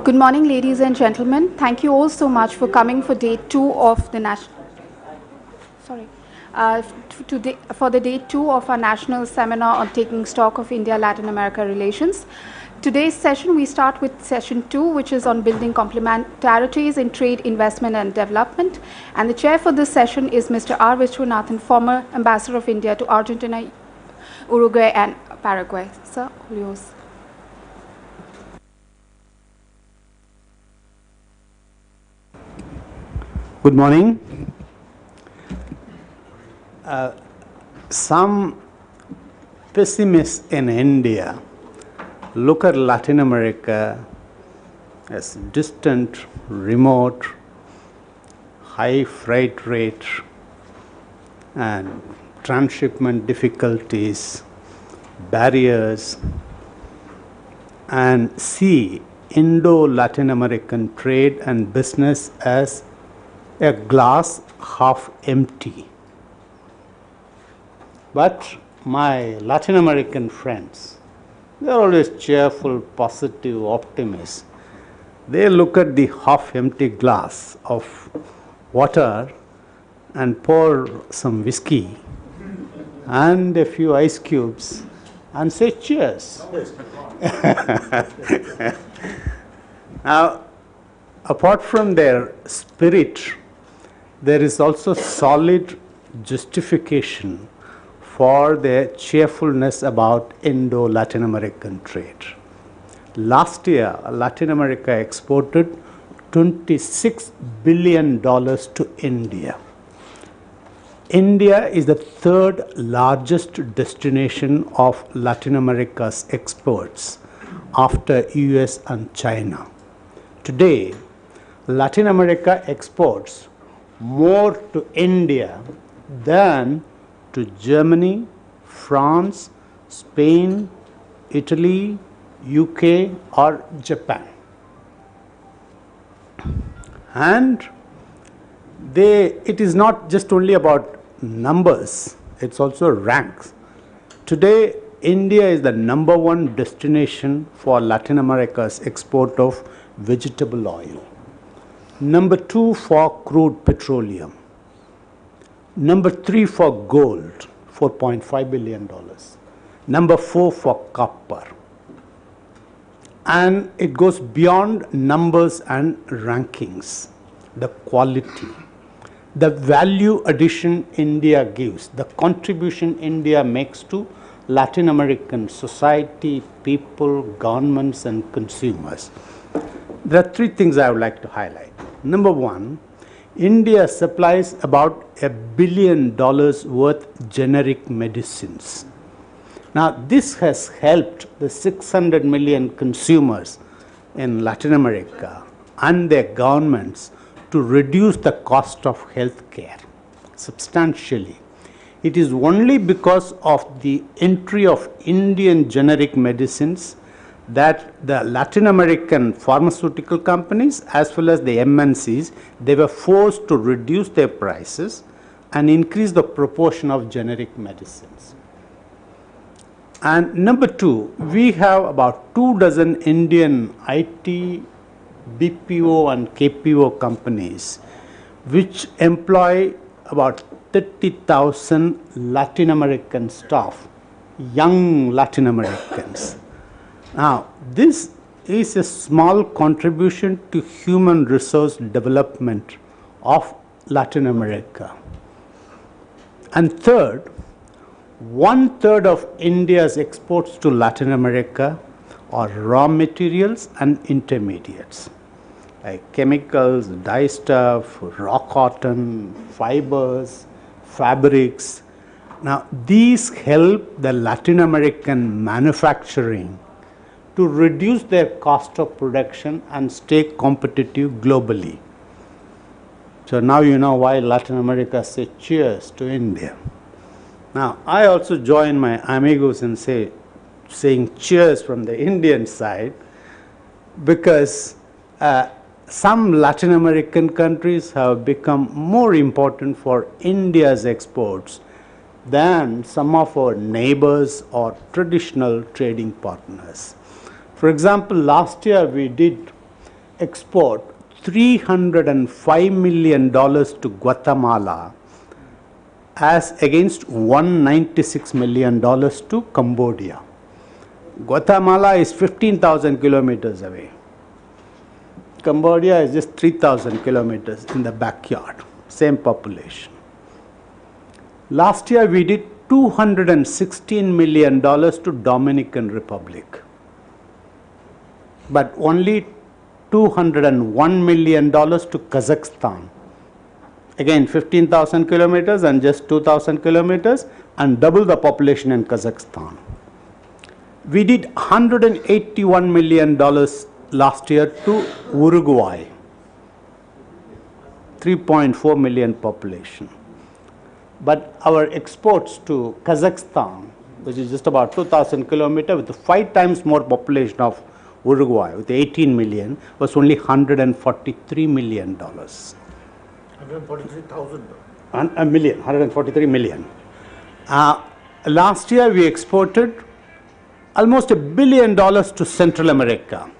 Good morning, ladies and gentlemen. Thank you all so much for coming for day 2 of the for the day 2 of our national seminar on taking stock of India-Latin America relations. Today's session, we start with session 2, which is on building complementarities in trade, investment and development. And the chair for this session is Mr. R. Vishwanathan, former ambassador of India to Argentina, Uruguay and Paraguay. Sir, all yours. Good morning. Some pessimists in India look at Latin America as distant, remote, high freight rate and transshipment difficulties, barriers, and see Indo-Latin American trade and business as a glass half empty. But my Latin American friends, they're always cheerful, positive, optimists. They look at the half empty glass of water and pour some whiskey and a few ice cubes and say cheers. Now, apart from their spirit, there is also solid justification for their cheerfulness about Indo-Latin American trade. Last year, Latin America exported $26 billion to India. India is the third largest destination of Latin America's exports after US and China. Today, Latin America exports more to India than to Germany, France, Spain, Italy, UK or Japan. And it is not just only about numbers, it's also ranks. Today, India is the number one destination for Latin America's export of vegetable oil. Number 2 for crude petroleum. Number 3 for gold, $4.5 billion. Number 4 for copper. And it goes beyond numbers and rankings. The quality, the value addition India gives, the contribution India makes to Latin American society, people, governments and consumers. There are 3 things I would like to highlight. Number 1, India supplies about $1 billion worth generic medicines. Now, this has helped the 600 million consumers in Latin America and their governments to reduce the cost of health care substantially. It is only because of the entry of Indian generic medicines that the Latin American pharmaceutical companies as well as the MNCs, they were forced to reduce their prices and increase the proportion of generic medicines. And number 2, we have about 24 Indian IT, BPO and KPO companies which employ about 30,000 Latin American staff, young Latin Americans. Now, this is a small contribution to human resource development of Latin America. And third, 1/3 of India's exports to Latin America are raw materials and intermediates, like chemicals, dye stuff, raw cotton, fibers, fabrics. Now, these help the Latin American manufacturing to reduce their cost of production and stay competitive globally. So now you know why Latin America says cheers to India. Now, I also join my amigos in saying cheers from the Indian side, because some Latin American countries have become more important for India's exports than some of our neighbors or traditional trading partners. For example, last year we did export $305 million to Guatemala as against $196 million to Cambodia. Guatemala is 15,000 kilometers away. Cambodia is just 3,000 kilometers in the backyard, same population. Last year we did $216 million to Dominican Republic, but only $201 million to Kazakhstan. Again 15,000 kilometers and just 2,000 kilometers and double the population in Kazakhstan. We did $181 million last year to Uruguay, 3.4 million population. But our exports to Kazakhstan, which is just about 2,000 kilometers with 5 times more population of Uruguay with 18 million, was only $143 million. 143,000. A million, 143 million. Last year we exported almost $1 billion to Central America.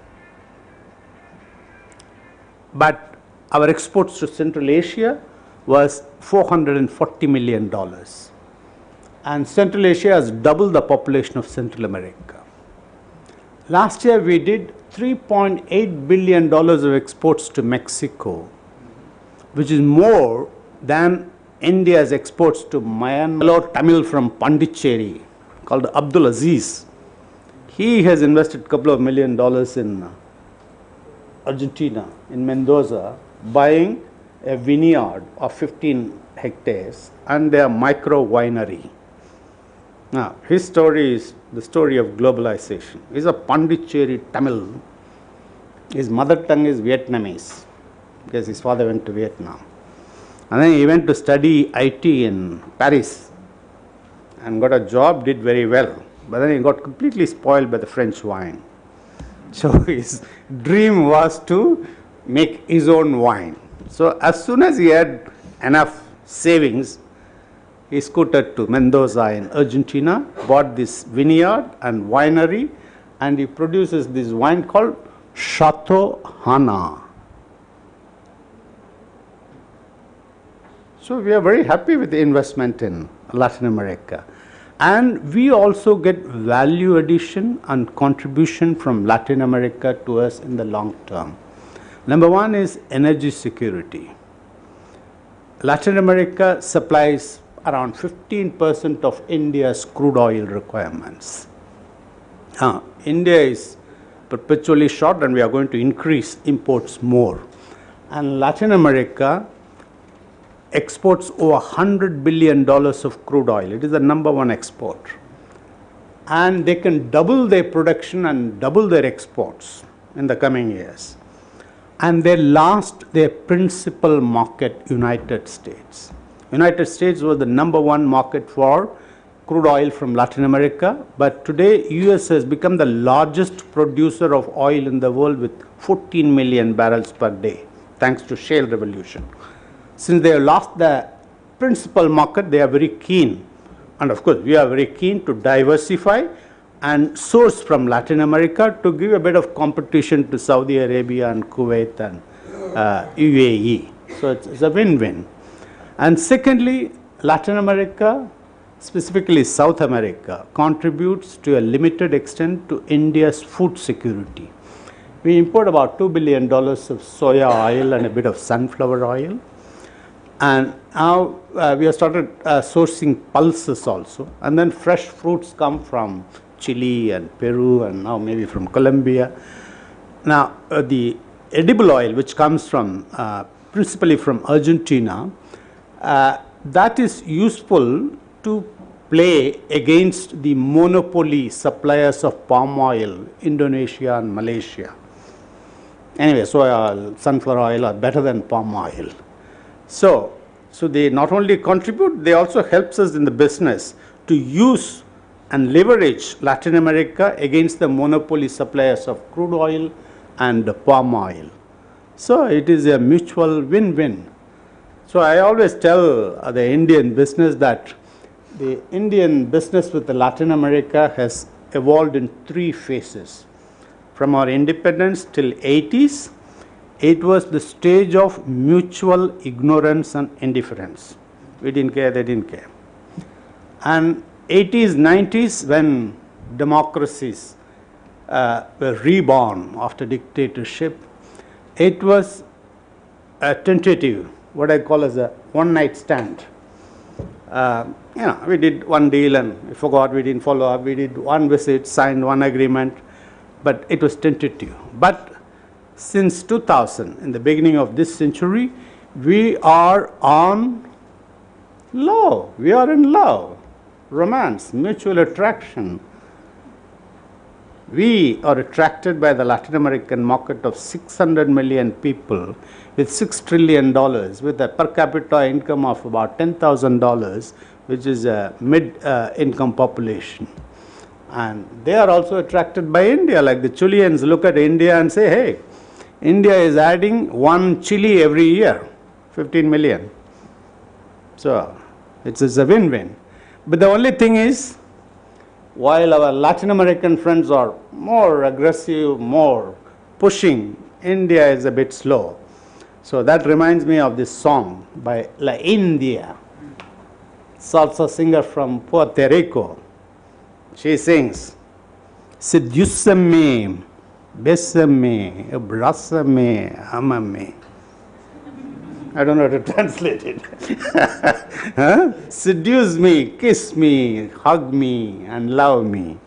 But our exports to Central Asia was $440 million. And Central Asia has double the population of Central America. Last year we did $3.8 billion of exports to Mexico, which is more than India's exports to Myanmar. Tamil from Pondicherry called Abdul Aziz. He has invested a couple of $1 million in Argentina, in Mendoza, buying a vineyard of 15 hectares and their micro winery. Now, his story is the story of globalization. He's a Pondicherry Tamil. His mother tongue is Vietnamese because his father went to Vietnam. And then he went to study IT in Paris and got a job, did very well. But then he got completely spoiled by the French wine. So his dream was to make his own wine. So as soon as he had enough savings, he scooted to Mendoza in Argentina, bought this vineyard and winery, and he produces this wine called Chateau Hana. So we are very happy with the investment in Latin America. And we also get value addition and contribution from Latin America to us in the long term. Number one is energy security. Latin America supplies around 15% of India's crude oil requirements. India is perpetually short and we are going to increase imports more. And Latin America exports over $100 billion of crude oil. It is the number one export. And they can double their production and double their exports in the coming years. And they lost their principal market, United States. United States was the number one market for crude oil from Latin America, but today US has become the largest producer of oil in the world with 14 million barrels per day, thanks to shale revolution. Since they have lost the principal market, they are very keen, and of course we are very keen to diversify and source from Latin America to give a bit of competition to Saudi Arabia and Kuwait and UAE. So it's a win-win. And secondly, Latin America, specifically South America, contributes to a limited extent to India's food security. We import about $2 billion of soya oil and a bit of sunflower oil. And now we have started sourcing pulses also. And then fresh fruits come from Chile and Peru and now maybe from Colombia. Now the edible oil, which comes from principally from Argentina, that is useful to play against the monopoly suppliers of palm oil, Indonesia and Malaysia. Anyway, soya oil, sunflower oil are better than palm oil. So they not only contribute, they also helps us in the business to use and leverage Latin America against the monopoly suppliers of crude oil and palm oil. So it is a mutual win-win. So I always tell the Indian business that the Indian business with the Latin America has evolved in 3 phases. From our independence till 80s, It was the stage of mutual ignorance and indifference. We didn't care, they didn't care. And 80s, 90s, when democracies were reborn after dictatorship, it was a tentative, what I call as a one-night stand. We did one deal and we forgot, we didn't follow up. We did one visit, signed one agreement, but it was tentative. But since 2000, in the beginning of this century, we are on love. We are in love, romance, mutual attraction. We are attracted by the Latin American market of 600 million people with $6 trillion, with a per capita income of about $10,000, which is a mid-income population. And they are also attracted by India, like the Chileans look at India and say, hey, India is adding one Chile every year, 15 million. So it's a win-win. But the only thing is, while our Latin American friends are more aggressive, more pushing, India is a bit slow. So that reminds me of this song by La India, salsa singer from Puerto Rico. She sings, Seduce-me, bésame, abrázame, ámame. I don't know how to translate it. Huh? Seduce me, kiss me, hug me, and love me.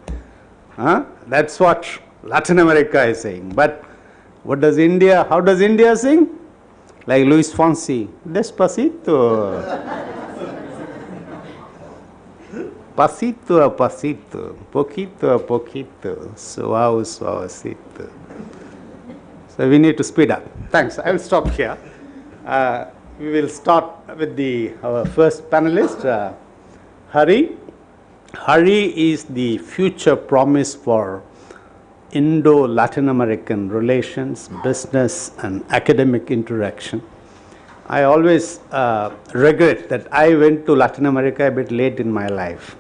Huh? That's what Latin America is saying. But what does India, how does India sing? Like Luis Fonsi, despacito. Pasito a pasito, poquito a poquito, suave, suavecito. So we need to speed up. Thanks. I will stop here. We will start with our first panelist, Hari. Hari is the future promise for Indo-Latin American relations, business and academic interaction. I always regret that I went to Latin America a bit late in my life.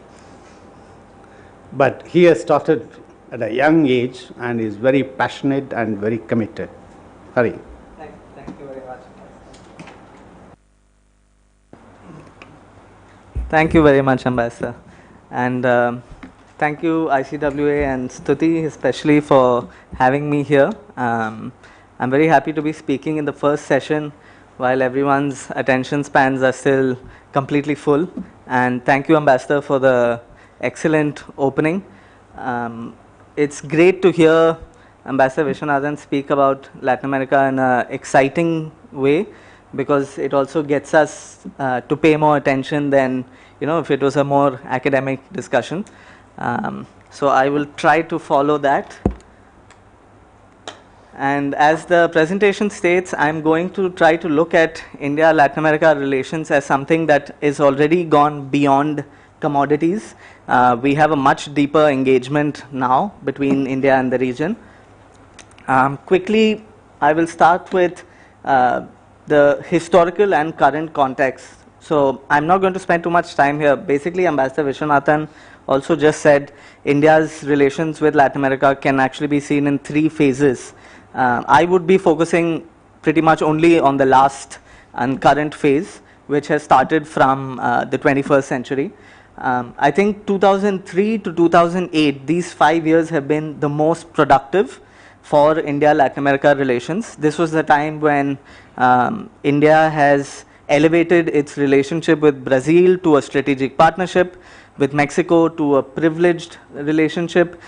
But he has started at a young age and is very passionate and very committed. Hari. Thank you very much. Thank you very much, Ambassador. And thank you, ICWA and Stuti, especially for having me here. I'm very happy to be speaking in the first session while everyone's attention spans are still completely full. And thank you, Ambassador, for the excellent opening. It's great to hear Ambassador Viswanathan speak about Latin America in an exciting way, because it also gets us to pay more attention than, if it was a more academic discussion. So I will try to follow that. And as the presentation states, I'm going to try to look at India-Latin America relations as something that is already gone beyond commodities. We have a much deeper engagement now between India and the region. Quickly, I will start with the historical and current context. So I'm not going to spend too much time here. Basically, Ambassador Viswanathan also just said India's relations with Latin America can actually be seen in 3 phases. I would be focusing pretty much only on the last and current phase, which has started from the 21st century. I think 2003 to 2008, these 5 years have been the most productive for India-Latin America relations. This was the time when India has elevated its relationship with Brazil to a strategic partnership, with Mexico to a privileged relationship.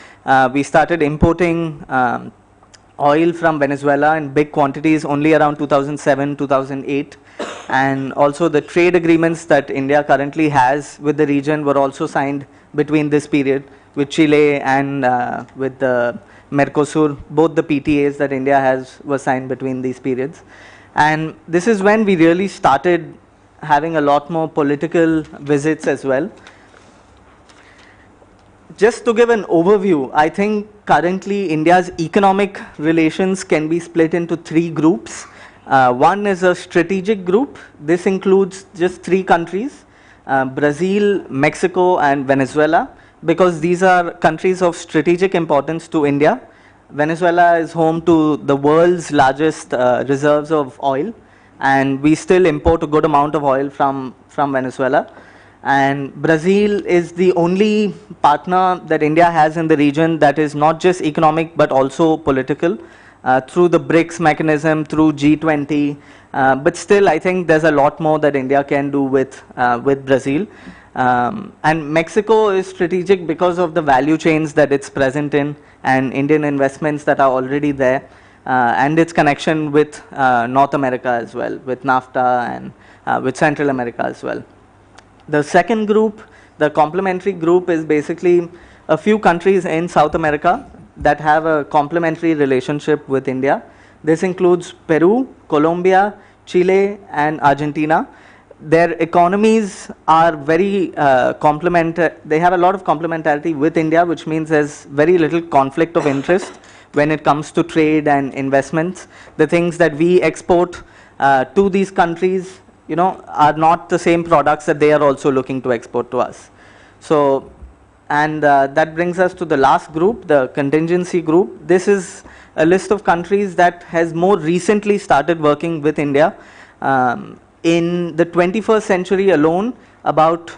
We started importing oil from Venezuela in big quantities only around 2007, 2008. And also the trade agreements that India currently has with the region were also signed between this period with Chile and with the Mercosur. Both the PTAs that India has were signed between these periods. And this is when we really started having a lot more political visits as well. Just to give an overview, I think currently India's economic relations can be split into 3 groups. One is a strategic group. This includes just 3 countries, Brazil, Mexico and Venezuela, because these are countries of strategic importance to India. Venezuela is home to the world's largest reserves of oil, and we still import a good amount of oil from Venezuela. And Brazil is the only partner that India has in the region that is not just economic but also political, through the BRICS mechanism, through G20. But still, I think there's a lot more that India can do with Brazil. And Mexico is strategic because of the value chains that it's present in and Indian investments that are already there, and its connection with North America as well, with NAFTA and with Central America as well. The second group, the complementary group, is basically a few countries in South America that have a complementary relationship with India. This includes Peru, Colombia, Chile, and Argentina. Their economies are very complementary. They have a lot of complementarity with India, which means there's very little conflict of interest when it comes to trade and investments. The things that we export to these countries, are not the same products that they are also looking to export to us. So, and that brings us to the last group, the contingency group. This is a list of countries that has more recently started working with India. In the 21st century alone, about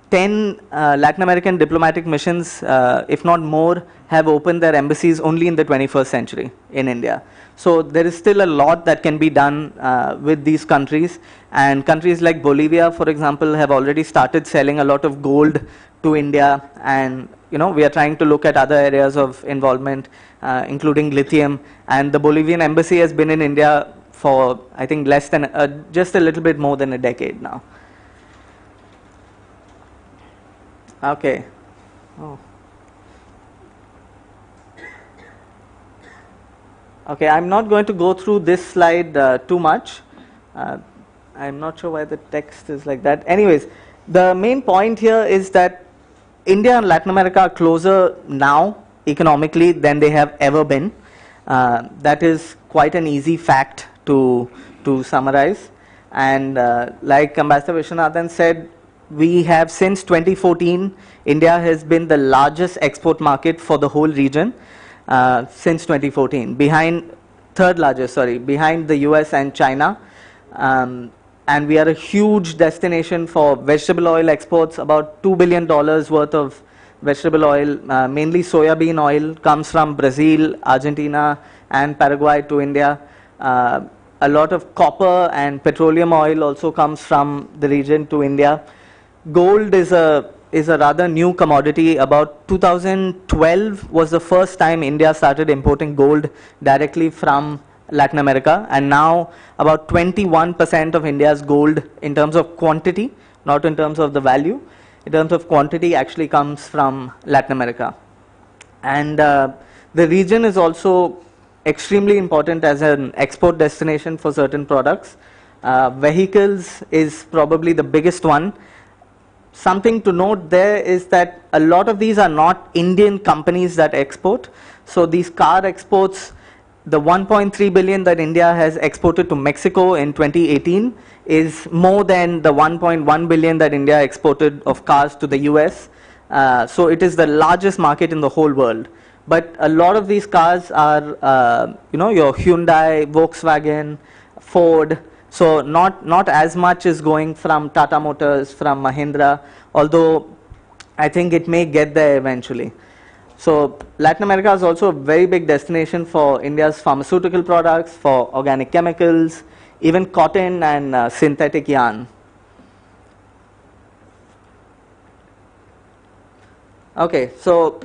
10 Latin American diplomatic missions, if not more, have opened their embassies only in the 21st century in India. So there is still a lot that can be done with these countries, and countries like Bolivia, for example, have already started selling a lot of gold to India, and we are trying to look at other areas of involvement, including lithium, and the Bolivian embassy has been in India for, I think, less than just a little bit more than a decade now. Okay. Oh. Okay, I'm not going to go through this slide too much. I'm not sure why the text is like that. Anyways, the main point here is that India and Latin America are closer now economically than they have ever been. That is quite an easy fact to summarize. And like Ambassador Vishwanathan said, we have since 2014, India has been the largest export market for the whole region. Since 2014, behind the US and China, and we are a huge destination for vegetable oil exports. About $2 billion worth of vegetable oil, mainly soya bean oil, comes from Brazil, Argentina, and Paraguay to India. A lot of copper and petroleum oil also comes from the region to India. Gold is a rather new commodity. About 2012 was the first time India started importing gold directly from Latin America, and now about 21% of India's gold, in terms of quantity, not in terms of the value, in terms of quantity, actually comes from Latin America. And the region is also extremely important as an export destination for certain products. Vehicles is probably the biggest one. Something to note there is that a lot of these are not Indian companies that export. So these car exports, the 1.3 billion that India has exported to Mexico in 2018 is more than the 1.1 billion that India exported of cars to the US. So it is the largest market in the whole world. But a lot of these cars are, your Hyundai, Volkswagen, Ford. So not as much is going from Tata Motors, from Mahindra, although I think it may get there eventually. So Latin America is also a very big destination for India's pharmaceutical products, for organic chemicals, even cotton and synthetic yarn. Okay, so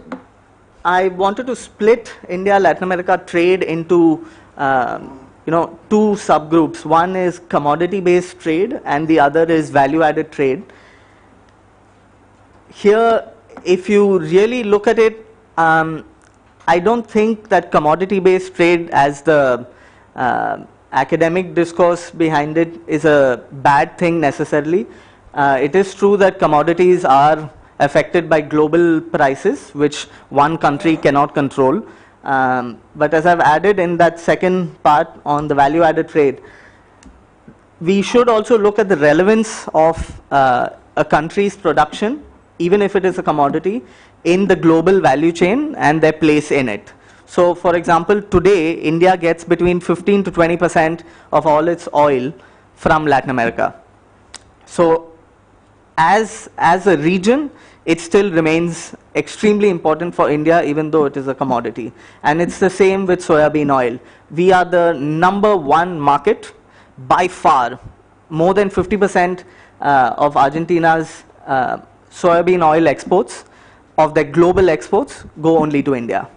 I wanted to split India-Latin America trade into two subgroups. One is commodity-based trade and the other is value-added trade. Here, if you really look at it, I don't think that commodity-based trade, as the academic discourse behind it, is a bad thing necessarily. It is true that commodities are affected by global prices, which one country cannot control. But as I've added in that second part on the value-added trade, we should also look at the relevance of a country's production, even if it is a commodity, in the global value chain and their place in it. So for example, today India gets between 15 to 20% of all its oil from Latin America. So as a region, it still remains extremely important for India, even though it is a commodity. And it's the same with soybean oil. We are the #1 market by far. More than 50% of Argentina's soybean oil exports, of their global exports, go only to India.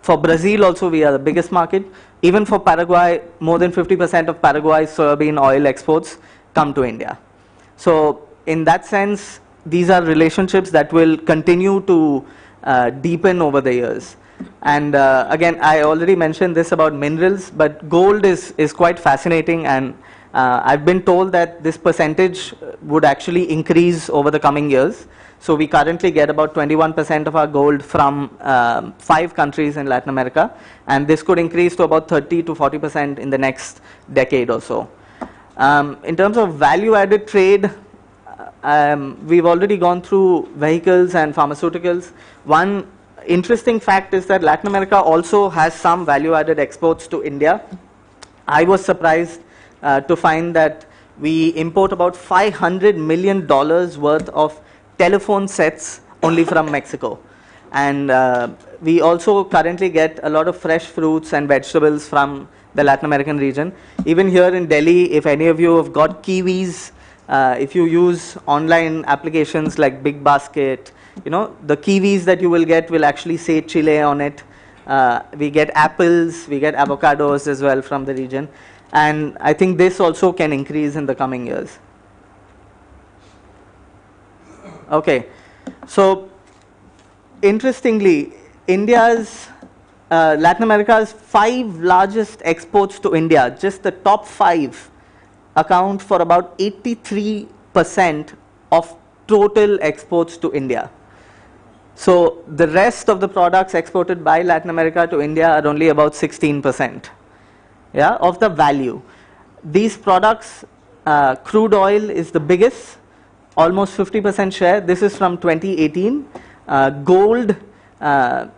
For Brazil also, we are the biggest market. Even for Paraguay, more than 50% of Paraguay's soybean oil exports come to India. So in that sense, these are relationships that will continue to deepen over the years. And again, I already mentioned this about minerals, but gold is quite fascinating, and I've been told that this percentage would actually increase over the coming years. So we currently get about 21% of our gold from 5 countries in Latin America, and this could increase to about 30 to 40% in the next decade or so. In terms of value-added trade, we've already gone through vehicles and pharmaceuticals. One interesting fact is that Latin America also has some value-added exports to India. I was surprised to find that we import about $500 million worth of telephone sets only from Mexico. And we also currently get a lot of fresh fruits and vegetables from the Latin American region. Even here in Delhi, if any of you have got kiwis, if you use online applications like Big Basket, you know, the kiwis that you will get will actually say Chile on it. We get apples, we get avocados as well from the region. And I think this also can increase in the coming years. Okay, so interestingly, India's, Latin America's 5 largest exports to India, just the top 5, account for about 83% of total exports to India. So the rest of the products exported by Latin America to India are only about 16%, yeah, of the value. These products, crude oil is the biggest, almost 50% share. This is from 2018. Gold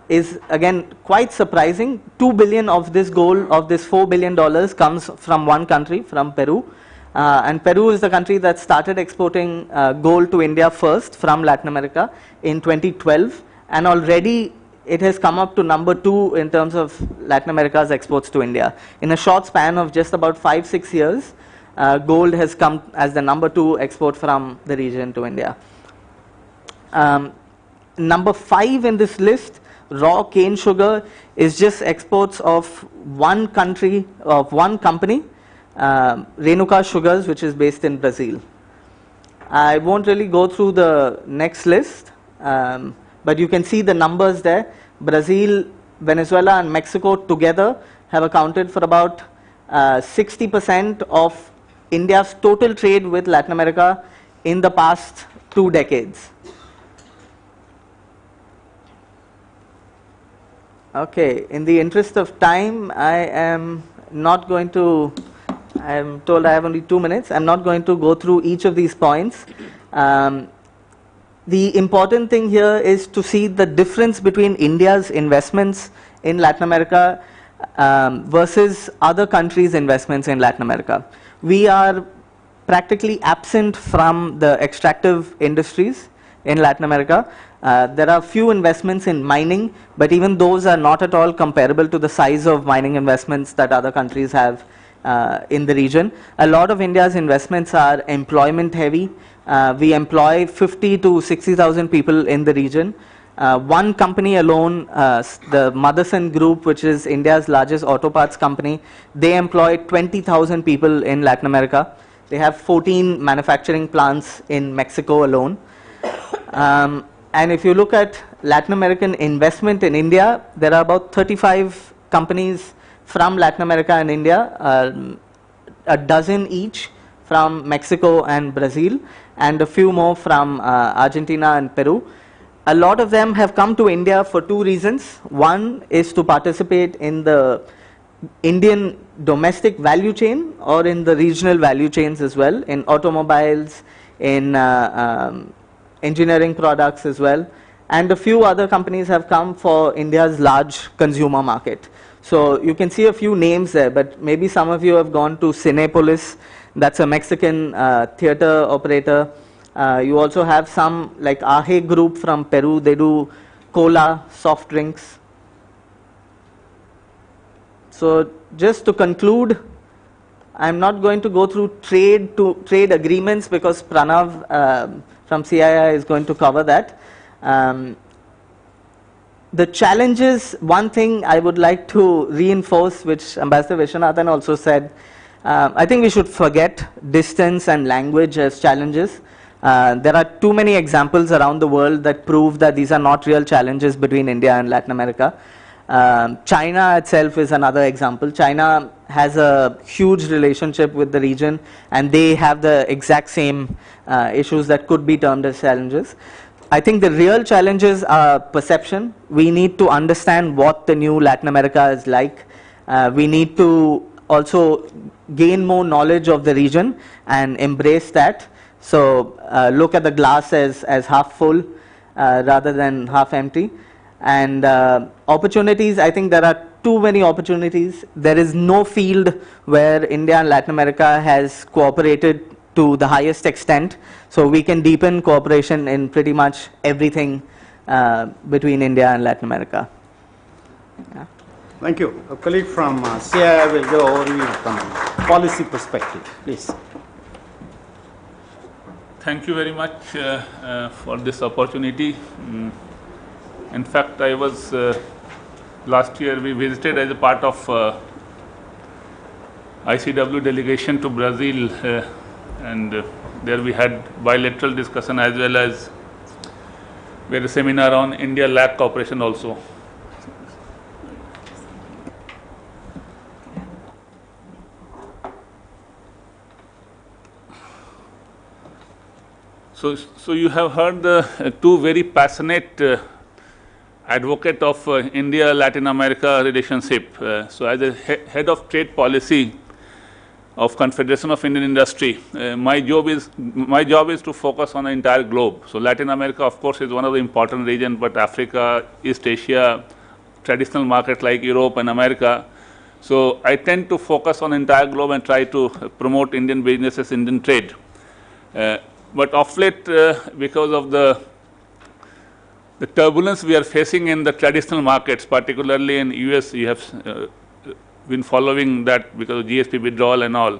is again quite surprising. 2 billion of this gold, of this $4 billion comes from one country, from Peru. And Peru is the country that started exporting gold to India first from Latin America in 2012. And already it has come up to #2 in terms of Latin America's exports to India. In a short span of just about 5-6 years, gold has come as the #2 export from the region to India. Number 5 in this list, raw cane sugar, is just exports of one country, of one company, Renuka Sugars, which is based in Brazil. I won't really go through the next list, but you can see the numbers there. Brazil, Venezuela and Mexico together have accounted for about 60% of India's total trade with Latin America in the past 2 decades. Okay, in the interest of time, I am not going to, I am told I have only 2 minutes, I'm not going to go through each of these points. The important thing here is to see the difference between India's investments in Latin America versus other countries' investments in Latin America. We are practically absent from the extractive industries in Latin America. There are few investments in mining, but even those are not at all comparable to the size of mining investments that other countries have in the region. A lot of India's investments are employment heavy. We employ 50 to 60,000 people in the region. One company alone, the Motherson Group, which is India's largest auto parts company, they employ 20,000 people in Latin America. They have 14 manufacturing plants in Mexico alone. And if you look at Latin American investment in India, there are about 35 companies from Latin America and India, a dozen each from Mexico and Brazil, and a few more from Argentina and Peru. A lot of them have come to India for 2 reasons. One is to participate in the Indian domestic value chain or in the regional value chains as well, in automobiles, in engineering products as well. and a few other companies have come for India's large consumer market. So you can see a few names there, but maybe some of you have gone to Cinepolis. That's a Mexican theater operator. You also have some like Ahe Group from Peru. They do cola, soft drinks. So just to conclude, I'm not going to go through trade agreements because Pranav from CII is going to cover that. The challenges, one thing I would like to reinforce, which Ambassador Vishwanathan also said, I think we should forget distance and language as challenges. There are too many examples around the world that prove that these are not real challenges between India and Latin America. China itself is another example. China has a huge relationship with the region, and they have the exact same issues that could be termed as challenges. I think the real challenges are perception. We need to understand what the new Latin America is like. We need to also gain more knowledge of the region and embrace that. So look at the glass as half full rather than half empty. And opportunities, I think there are too many opportunities. There is no field where India and Latin America has cooperated to the highest extent. So we can deepen cooperation in pretty much everything between India and Latin America. Yeah. Thank you. A colleague from CII will go overview from policy perspective, please. Thank you very much for this opportunity. In fact, I was last year we visited as a part of ICW delegation to Brazil, and there we had bilateral discussion as well as we had a seminar on India-LAC cooperation also. So you have heard the two very passionate advocate of India-Latin America relationship. So as a head of trade policy of Confederation of Indian Industry, my job is to focus on the entire globe. So Latin America, of course, is one of the important regions, but Africa, East Asia, traditional markets like Europe and America. So I tend to focus on the entire globe and try to promote Indian businesses, Indian trade. But of late, because of the turbulence we are facing in the traditional markets, particularly in US, you have been following that because of GSP withdrawal and all.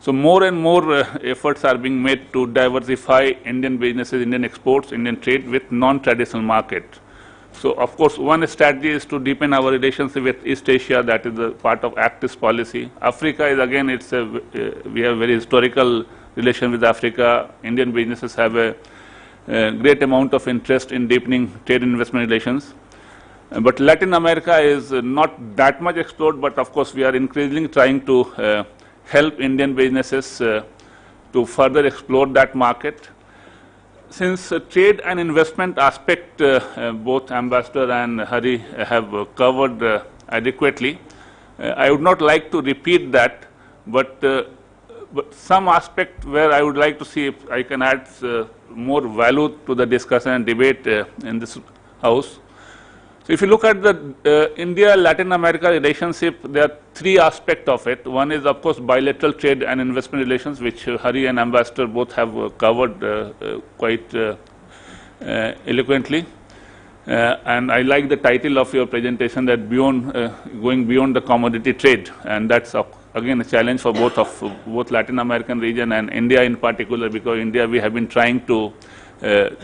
So more and more efforts are being made to diversify Indian businesses, Indian exports, Indian trade with non-traditional market. So of course, one strategy is to deepen our relationship with East Asia. That is a part of Act East policy. Africa is again, we have very historical relation with Africa. Indian businesses have a great amount of interest in deepening trade and investment relations. But Latin America is not that much explored, but of course we are increasingly trying to help Indian businesses to further explore that market. Since trade and investment aspect, both Ambassador and Hari have covered adequately, I would not like to repeat that, but some aspect where I would like to see if I can add more value to the discussion and debate in this house. So if you look at the India-Latin America relationship, there are three aspects of it. One is, of course, bilateral trade and investment relations, which Hari and Ambassador both have covered quite eloquently. And I like the title of your presentation, that going beyond the commodity trade, and that's again a challenge for both Latin American region and India in particular, because India we have been trying to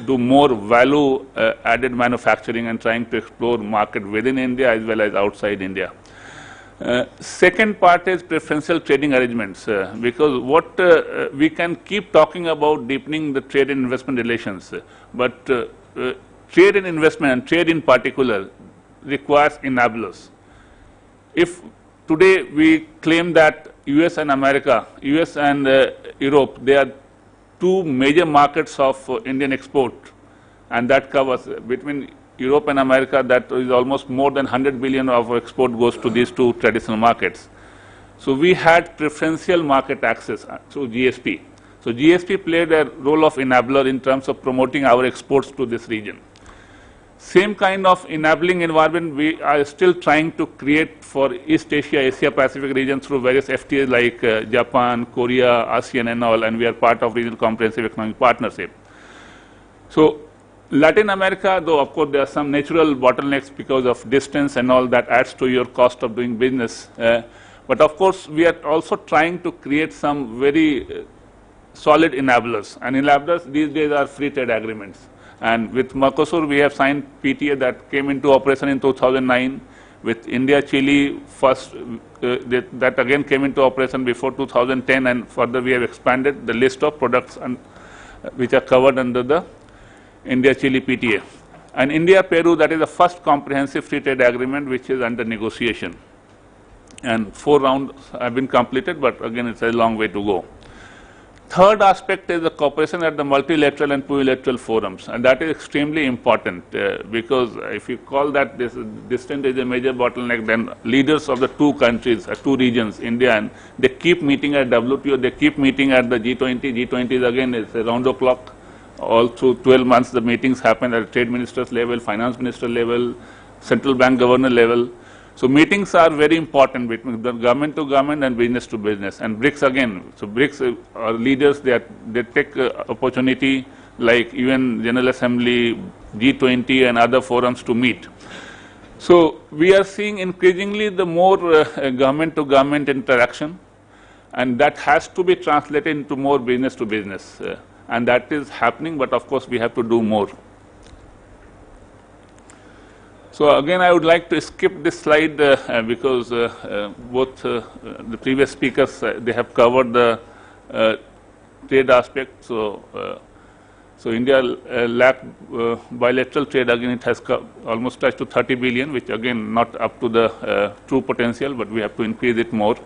do more value added manufacturing and trying to explore market within India as well as outside India. Second part is preferential trading arrangements, because what we can keep talking about deepening the trade and investment relations, but trade and investment, and trade in particular, requires enablers. If today we claim that US and America, US and Europe, they are two major markets of Indian export, and that covers between Europe and America, that is almost more than 100 billion of export goes to these two traditional markets. So we had preferential market access through GSP. So GSP played a role of enabler in terms of promoting our exports to this region. Same kind of enabling environment we are still trying to create for East Asia, Asia Pacific region through various FTAs like Japan, Korea, ASEAN and all, and we are part of Regional Comprehensive Economic Partnership. So Latin America, though of course there are some natural bottlenecks because of distance and all that adds to your cost of doing business. But of course we are also trying to create some very solid enablers, and enablers these days are free trade agreements. And with Mercosur, we have signed PTA that came into operation in 2009. With India, Chile, first that again came into operation before 2010, and further we have expanded the list of products which are covered under the India-Chile PTA. And India-Peru, that is the first comprehensive free trade agreement which is under negotiation. And 4 rounds have been completed, but again it's a long way to go. Third aspect is the cooperation at the multilateral and plurilateral forums, and that is extremely important because if you call that this distance is a major bottleneck, then leaders of the 2 countries, 2 regions, India and they keep meeting at WTO, they keep meeting at the G20. G20 is again is around the clock. All through 12 months the meetings happen at trade ministers level, finance minister level, central bank governor level. So meetings are very important between the government to government and business to business. And BRICS again, so BRICS are leaders, they take opportunity like UN General Assembly, G20 and other forums to meet. So we are seeing increasingly the more government to government interaction, and that has to be translated into more business to business. And that is happening, but of course we have to do more. So again, I would like to skip this slide because both the previous speakers, they have covered the trade aspect. So, India-LAC bilateral trade, again, it has almost touched to 30 billion, which again not up to the true potential, but we have to increase it more.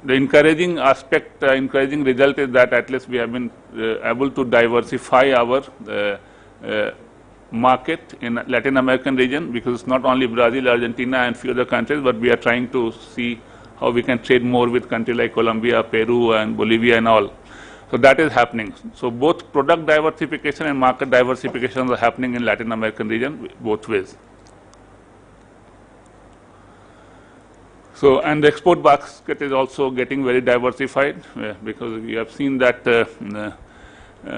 The encouraging aspect, encouraging result is that at least we have been able to diversify our market in Latin American region, because it's not only Brazil, Argentina and few other countries, but we are trying to see how we can trade more with countries like Colombia, Peru and Bolivia and all. So that is happening. So both product diversification and market diversification are happening in Latin American region both ways. So, and the export basket is also getting very diversified because we have seen that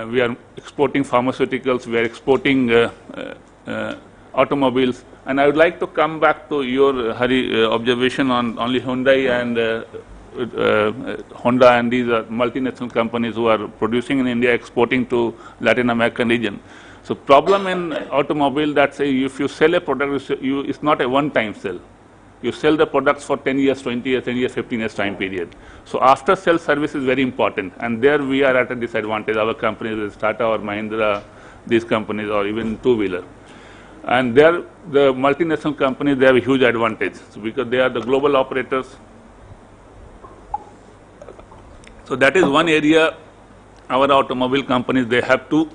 we are exporting pharmaceuticals, we are exporting automobiles. And I would like to come back to your Hari observation on only Hyundai and Honda and these are multinational companies who are producing in India, exporting to Latin American region. So problem in automobile that say if you sell a product, it's not a one-time sell. You sell the products for 10 years, 20 years, 10 years, 15 years time period. So after sale service is very important, and there we are at a disadvantage. Our companies, Tata or Mahindra, these companies, or even two-wheeler. And there, the multinational companies, they have a huge advantage because they are the global operators. So that is one area our automobile companies, they have to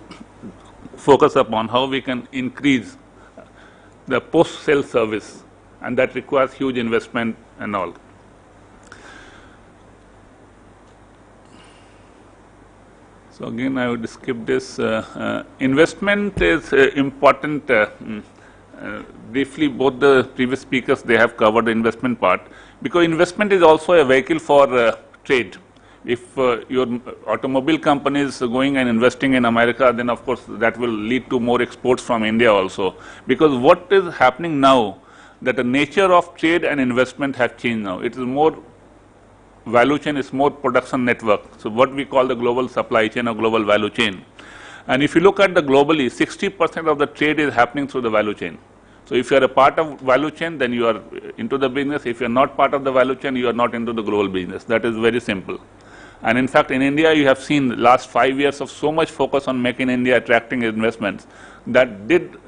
focus upon, how we can increase the post-sale service. And that requires huge investment and all. So again, I would skip this. Investment is important. Briefly, both the previous speakers, they have covered the investment part, because investment is also a vehicle for trade. If your automobile company is going and investing in America, then of course that will lead to more exports from India also. Because what is happening now, that the nature of trade and investment have changed now. It is more value chain, it's more production network. So what we call the global supply chain or global value chain. And if you look at the globally, 60% of the trade is happening through the value chain. So if you are a part of value chain, then you are into the business. If you are not part of the value chain, you are not into the global business. That is very simple. And in fact, in India, you have seen the last 5 years of so much focus on making India attracting investments that did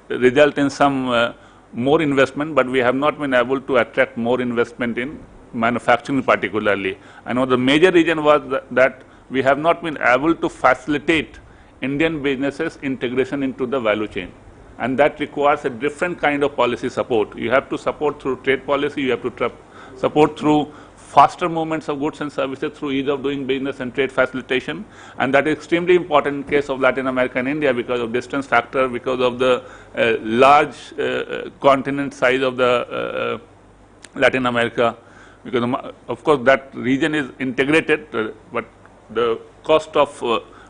result in some more investment, but we have not been able to attract more investment in manufacturing particularly. I know the major reason was that we have not been able to facilitate Indian businesses integration into the value chain. And that requires a different kind of policy support. You have to support through trade policy, you have to support through faster movements of goods and services through ease of doing business and trade facilitation, and that is extremely important in case of Latin America and India because of distance factor, because of the large continent size of the Latin America, because of course that region is integrated, but the cost of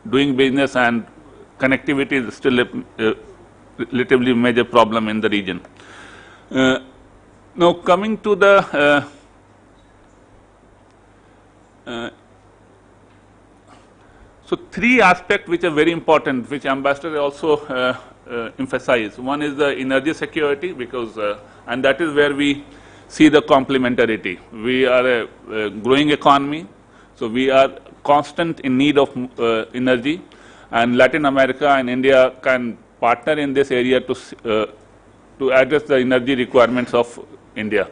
doing business and connectivity is still a relatively major problem in the region. Now coming to the so three aspects which are very important, which Ambassador also emphasized. One is the energy security, because and that is where we see the complementarity. We are a growing economy, so we are constant in need of energy, and Latin America and India can partner in this area to address the energy requirements of India.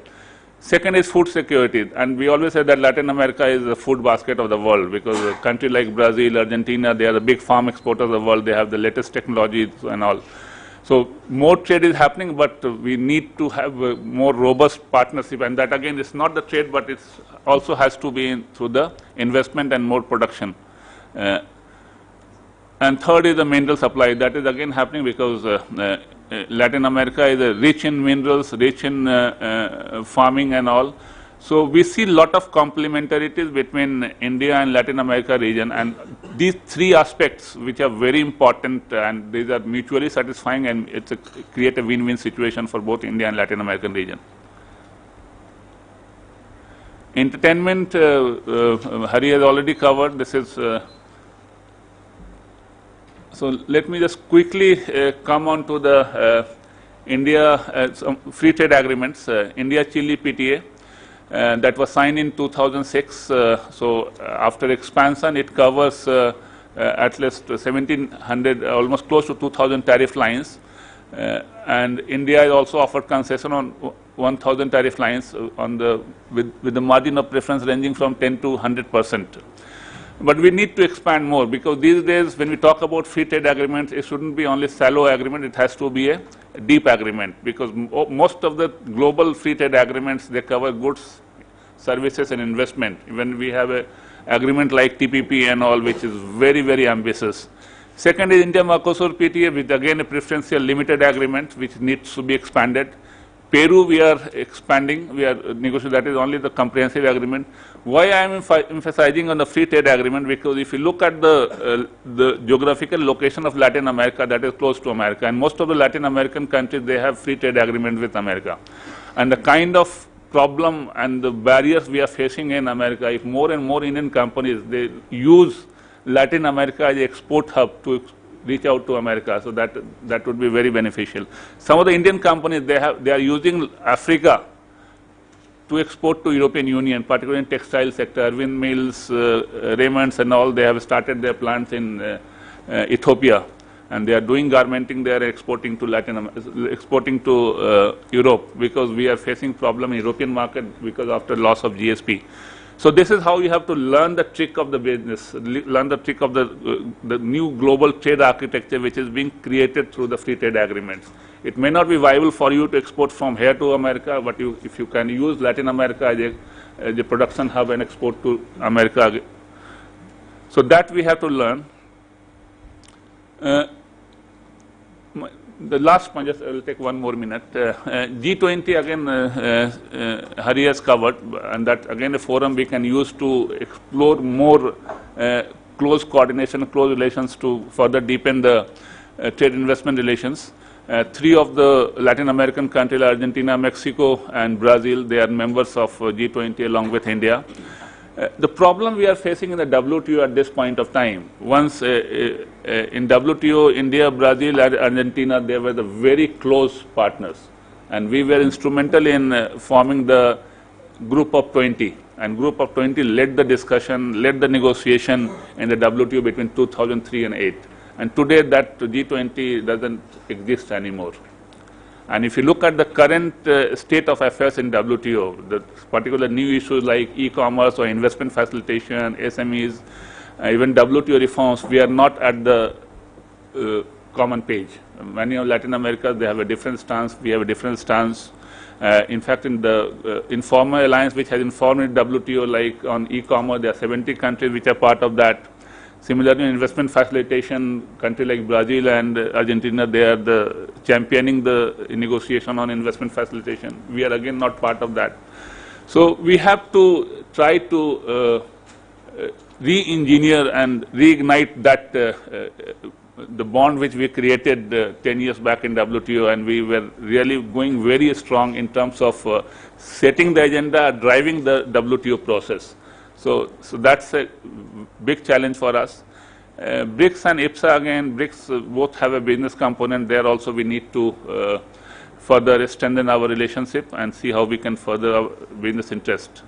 Second is food security, and we always say that Latin America is the food basket of the world, because a country like Brazil, Argentina, they are the big farm exporters of the world, they have the latest technologies and all. So more trade is happening, but we need to have a more robust partnership, and that again is not the trade, but it also has to be through the investment and more production. And third is the mineral supply. That is again happening because Latin America is rich in minerals, rich in farming and all. So we see a lot of complementarities between India and Latin America region, and these three aspects which are very important, and these are mutually satisfying, and it's create a win-win situation for both India and Latin American region. Entertainment, Hari has already covered. This is so let me just quickly come on to the India some free trade agreements. India-Chile PTA that was signed in 2006. So after expansion, it covers at least 1,700, almost close to 2,000 tariff lines. And India is also offered concession on 1,000 tariff lines on the with the margin of preference ranging from 10 to 100%. But we need to expand more, because these days when we talk about free trade agreements, it shouldn't be only shallow agreement, it has to be a deep agreement, because most of the global free trade agreements, they cover goods, services and investment. When we have a agreement like TPP and all, which is very, very ambitious. Second is India-Mercosur PTA, with again a preferential limited agreement, which needs to be expanded. Peru, we are expanding, we are negotiating, that is only the comprehensive agreement. Why I am emphasizing on the free trade agreement? Because if you look at the geographical location of Latin America, that is close to America, and most of the Latin American countries, they have free trade agreement with America. And the kind of problem and the barriers we are facing in America, if more and more Indian companies, they use Latin America as an export hub to reach out to America, so that would be very beneficial. Some of the Indian companies, they are using Africa to export to European Union, particularly in textile sector, windmills, Raymonds and all. They have started their plants in Ethiopia, and they are doing garmenting. They are exporting to Europe, because we are facing problem in European market because after loss of GSP. So this is how you have to learn the trick of the business, learn the trick of the new global trade architecture which is being created through the free trade agreements. It may not be viable for you to export from here to America, but if you can use Latin America as a production hub and export to America. So that we have to learn. The last one, just I will take one more minute. G20 again, Hari has covered, and that again a forum we can use to explore more close coordination, close relations to further deepen the trade investment relations. Three of the Latin American countries, Argentina, Mexico, and Brazil, they are members of G20 along with India. The problem we are facing in the WTO at this point of time, once in WTO, India, Brazil, and Argentina, they were the very close partners. And we were instrumental in forming the Group of 20. And Group of 20 led the discussion, led the negotiation in the WTO between 2003 and 2008. And today that G20 doesn't exist anymore. And if you look at the current state of affairs in WTO, the particular new issues like e-commerce or investment facilitation, SMEs, even WTO reforms, we are not at the common page. Many of Latin America, they have a different stance, we have a different stance. In fact, in the informal alliance which has informed WTO, like on e-commerce, there are 70 countries which are part of that. Similarly, in investment facilitation, countries like Brazil and Argentina, they are the championing the negotiation on investment facilitation. We are again not part of that. So we have to try to re-engineer and reignite that the bond which we created 10 years back in WTO, and we were really going very strong in terms of setting the agenda, driving the WTO process. So that's a big challenge for us. BRICS and IPSA, again, BRICS both have a business component. There also we need to further strengthen our relationship and see how we can further our business interest.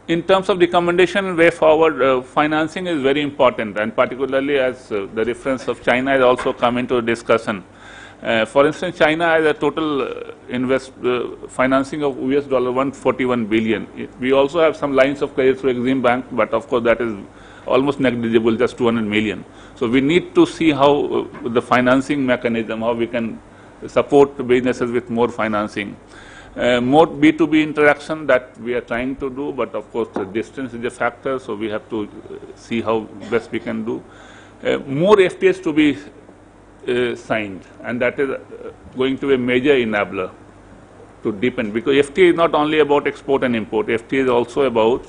In terms of recommendation way forward, financing is very important, and particularly as the reference of China has also come into discussion. For instance, China has a total financing of US $141 billion. We also have some lines of credit through Exim Bank, but of course that is almost negligible, just 200 million. So we need to see how the financing mechanism, how we can support businesses with more financing. More B2B interaction that we are trying to do, but of course the distance is a factor, so we have to see how best we can do. More FTAs to be signed, and that is going to be a major enabler to deepen, because FTA is not only about export and import, FTA is also about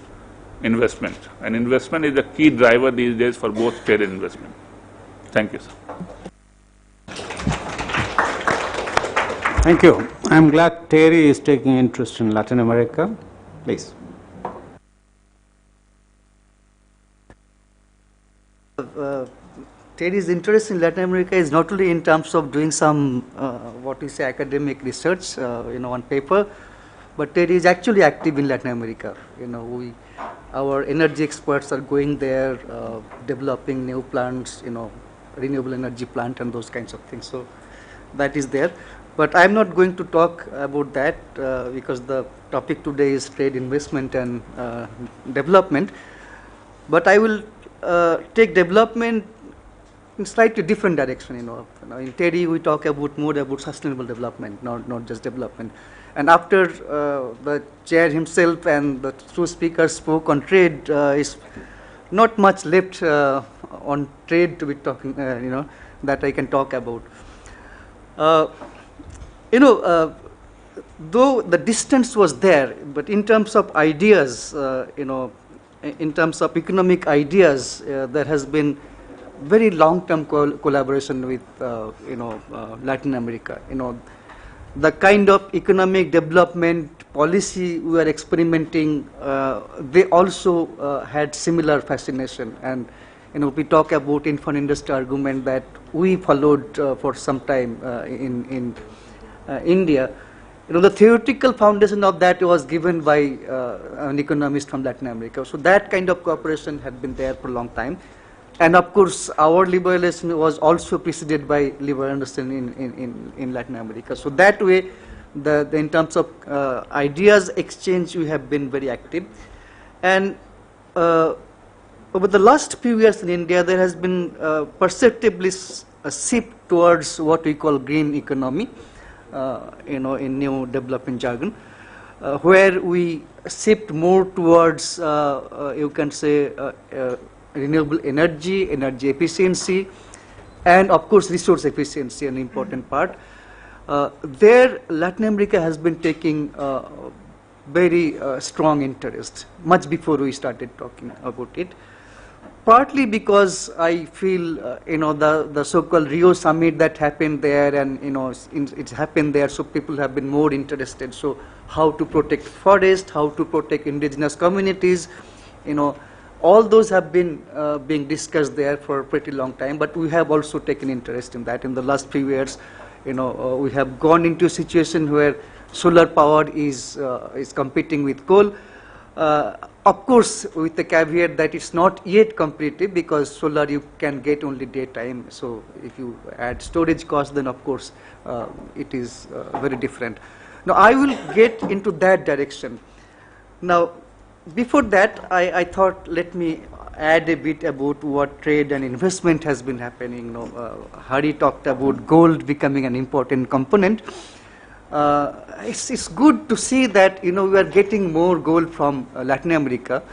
investment, and investment is the key driver these days for both trade and investment. Thank you, sir. Thank you. I'm glad Terry is taking interest in Latin America. Please. Terry's interest in Latin America is not only in terms of doing some, what we say, academic research, on paper, but Terry is actually active in Latin America. Our energy experts are going there, developing new plants, renewable energy plant and those kinds of things. So that is there. But I'm not going to talk about that because the topic today is trade, investment, and development. But I will take development in slightly different direction. In Terry, we talk more about sustainable development, not just development. And after the chair himself and the two speakers spoke on trade, is not much left on trade to be talking, that I can talk about. Though the distance was there, but in terms of ideas, in terms of economic ideas, there has been very long-term collaboration with, Latin America. The kind of economic development policy we are experimenting, they also had similar fascination. And, we talk about infant industry argument that we followed for some time in India. The theoretical foundation of that was given by an economist from Latin America. So that kind of cooperation had been there for a long time. And of course, our liberalization was also preceded by liberal understanding in Latin America. So that way, in terms of ideas exchange, we have been very active. And over the last few years in India, there has been perceptibly a shift towards what we call green economy, in new development jargon, where we shift more towards, you can say, renewable energy, energy efficiency, and of course resource efficiency, an important part. There, Latin America has been taking very strong interest, much before we started talking about it. Partly because I feel, the so-called Rio summit that happened there, and it's happened there, so people have been more interested. So how to protect forest, how to protect indigenous communities, all those have been being discussed there for a pretty long time. But we have also taken interest in that. In the last few years, we have gone into a situation where solar power is competing with coal. Of course, with the caveat that it's not yet competitive, because solar you can get only daytime. So if you add storage cost, then of course it is very different. Now I will get into that direction. Now before that, I thought let me add a bit about what trade and investment has been happening. Hari talked about gold becoming an important component. It's good to see that, we are getting more gold from Latin America,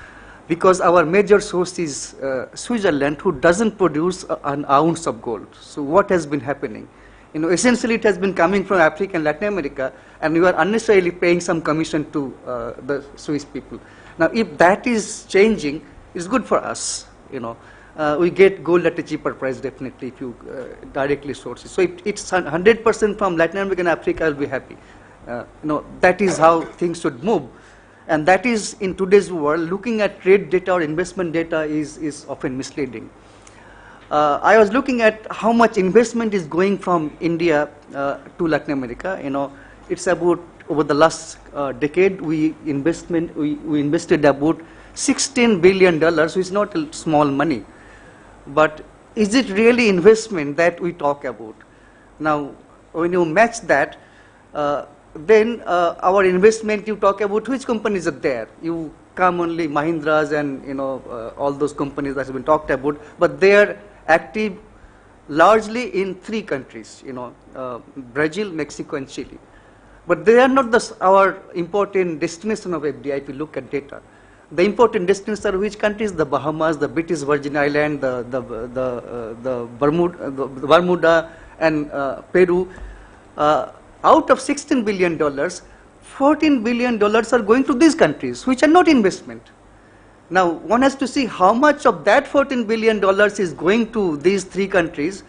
because our major source is Switzerland, who doesn't produce an ounce of gold. So what has been happening? Essentially it has been coming from Africa and Latin America, and we are unnecessarily paying some commission to the Swiss people. Now, if that is changing, it's good for us. We get gold at a cheaper price, definitely, if you directly source it. So if it's 100% from Latin America and Africa, I'll be happy. That is how things should move. And that is, in today's world, looking at trade data or investment data is often misleading. I was looking at how much investment is going from India to Latin America. It's about, over the last decade, we invested about $16 billion, which is not a small money. But is it really investment that we talk about? Now, when you match that, then our investment, you talk about which companies are there. You come only Mahindras and all those companies that have been talked about, but they are active largely in 3 countries, Brazil, Mexico, and Chile. But they are not our important destination of FDI if you look at data. The important destinations are which countries? The Bahamas, the British Virgin Islands, the Bermuda, and Peru. Out of $16 billion, $14 billion are going to these countries, which are not investment. Now, one has to see how much of that $14 billion is going to these 3 countries,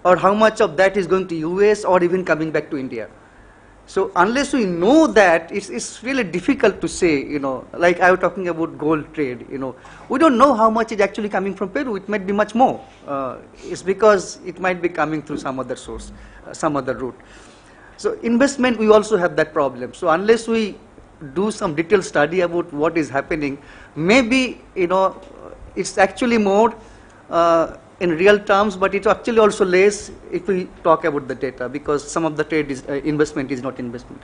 or how much of that is going to US, or even coming back to India. So unless we know that, it's really difficult to say, like I was talking about gold trade, we don't know how much is actually coming from Peru. It might be much more. It's because it might be coming through some other source, some other route. So investment, we also have that problem. So unless we do some detailed study about what is happening, maybe, it's actually more in real terms, but it's actually also less if we talk about the data, because some of the trade is investment is not investment.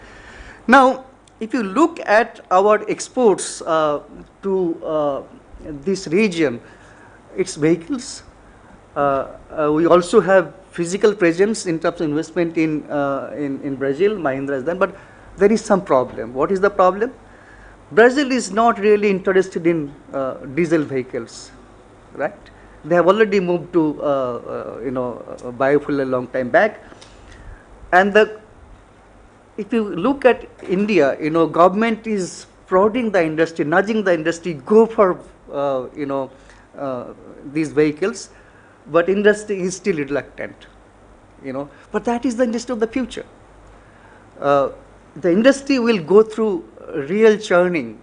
Now, if you look at our exports to this region, it's vehicles. We also have physical presence in terms of investment in Brazil, Mahindra is there, but there is some problem. What is the problem? Brazil is not really interested in diesel vehicles, right? They have already moved to biofuel a long time back. And if you look at India, government is prodding the industry, nudging the industry, go for these vehicles, but industry is still reluctant. But that is the industry of the future. The industry will go through real churning.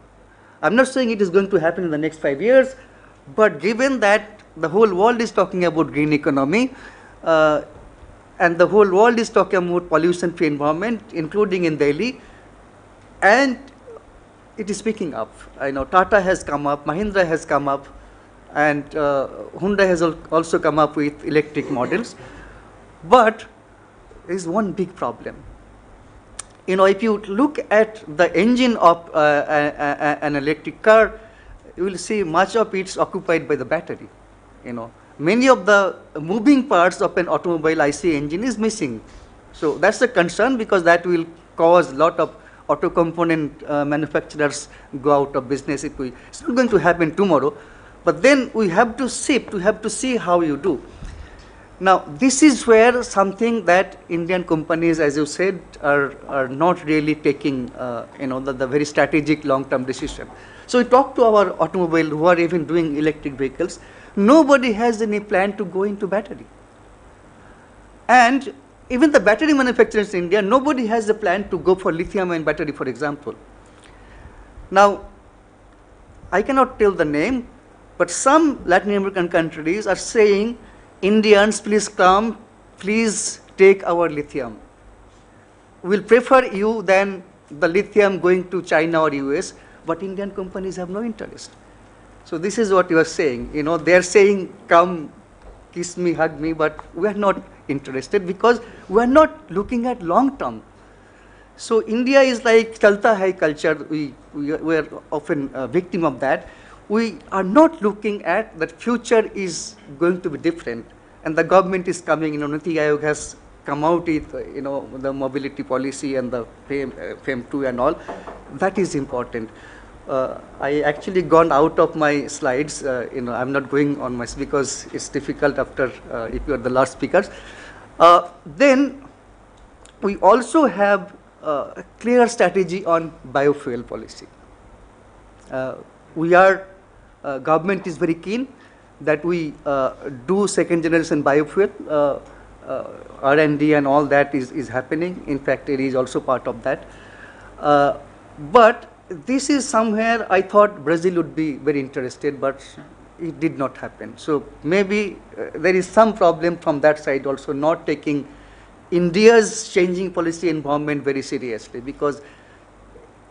I'm not saying it is going to happen in the next 5 years, but given that the whole world is talking about green economy, and the whole world is talking about pollution-free environment, including in Delhi, and it is picking up. I know Tata has come up, Mahindra has come up, and Hyundai has also come up with electric models. But there is one big problem. If you look at the engine of an electric car, you will see much of it's occupied by the battery. Many of the moving parts of an automobile IC engine is missing. So that's a concern, because that will cause a lot of auto component manufacturers go out of business. It's not going to happen tomorrow, but then we have to shift, we have to see how you do. Now, this is where something that Indian companies, as you said, are not really taking, the very strategic long-term decision. So we talk to our automobile who are even doing electric vehicles. Nobody has any plan to go into battery. And even the battery manufacturers in India, nobody has a plan to go for lithium-ion battery, for example. Now, I cannot tell the name, but some Latin American countries are saying, Indians, please come, please take our lithium. We'll prefer you than the lithium going to China or US, but Indian companies have no interest. So this is what you are saying. They're saying, come, kiss me, hug me, but we are not interested because we are not looking at long term. So India is like chalta hai culture. We are often a victim of that. We are not looking at that future is going to be different, and the government is coming. Niti Aayog has come out with, the mobility policy and the FAME2 and all. That is important. I actually gone out of my slides. I'm not going on my because it's difficult after if you are the last speakers. Then we also have a clear strategy on biofuel policy. Government is very keen that we do second generation biofuel. R&D and all that is happening. In fact, it is also part of that. But this is somewhere I thought Brazil would be very interested, but it did not happen. So maybe there is some problem from that side also, not taking India's changing policy environment very seriously, because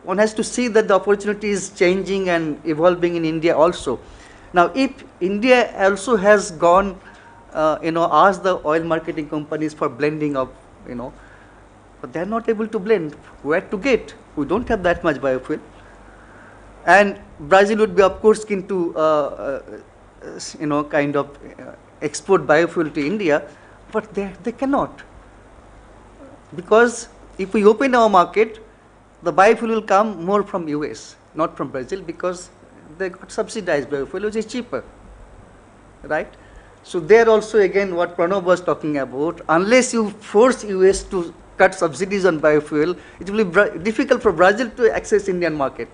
one has to see that the opportunity is changing and evolving in India also. Now, if India also has gone, asked the oil marketing companies for blending of, but they are not able to blend. Where to get? We don't have that much biofuel. And Brazil would be, of course, keen to, kind of export biofuel to India, but they cannot. Because if we open our market, the biofuel will come more from US, not from Brazil, because they got subsidized biofuel, which is cheaper, right? So there also, again, what Pranav was talking about, unless you force US to cut subsidies on biofuel, it will be difficult for Brazil to access Indian market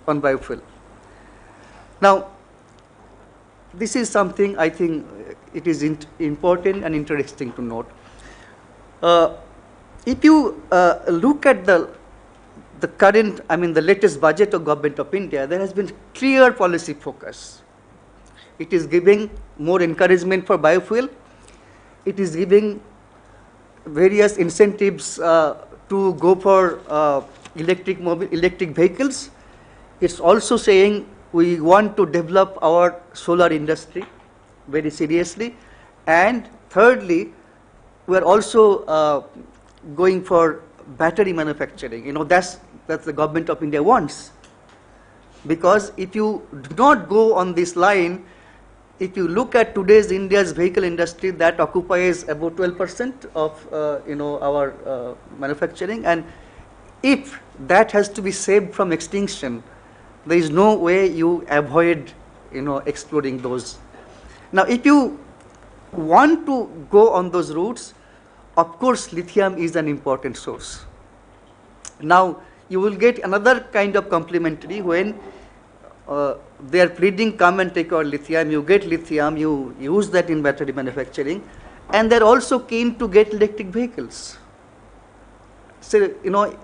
on biofuel. Now, this is something I think it is important and interesting to note. If you look at the current, the latest budget of Government of India, there has been clear policy focus. It is giving more encouragement for biofuel. It is giving various incentives to go for electric vehicles. It's also saying we want to develop our solar industry very seriously. And thirdly, we are also going for battery manufacturing. That's the Government of India wants. Because if you do not go on this line, if you look at today's India's vehicle industry, that occupies about 12% of our manufacturing, and if that has to be saved from extinction, there is no way you avoid exploring those. Now, if you want to go on those routes, of course, lithium is an important source. Now, you will get another kind of complementary when they are pleading, come and take our lithium, you get lithium, you use that in battery manufacturing, and they're also keen to get electric vehicles. So,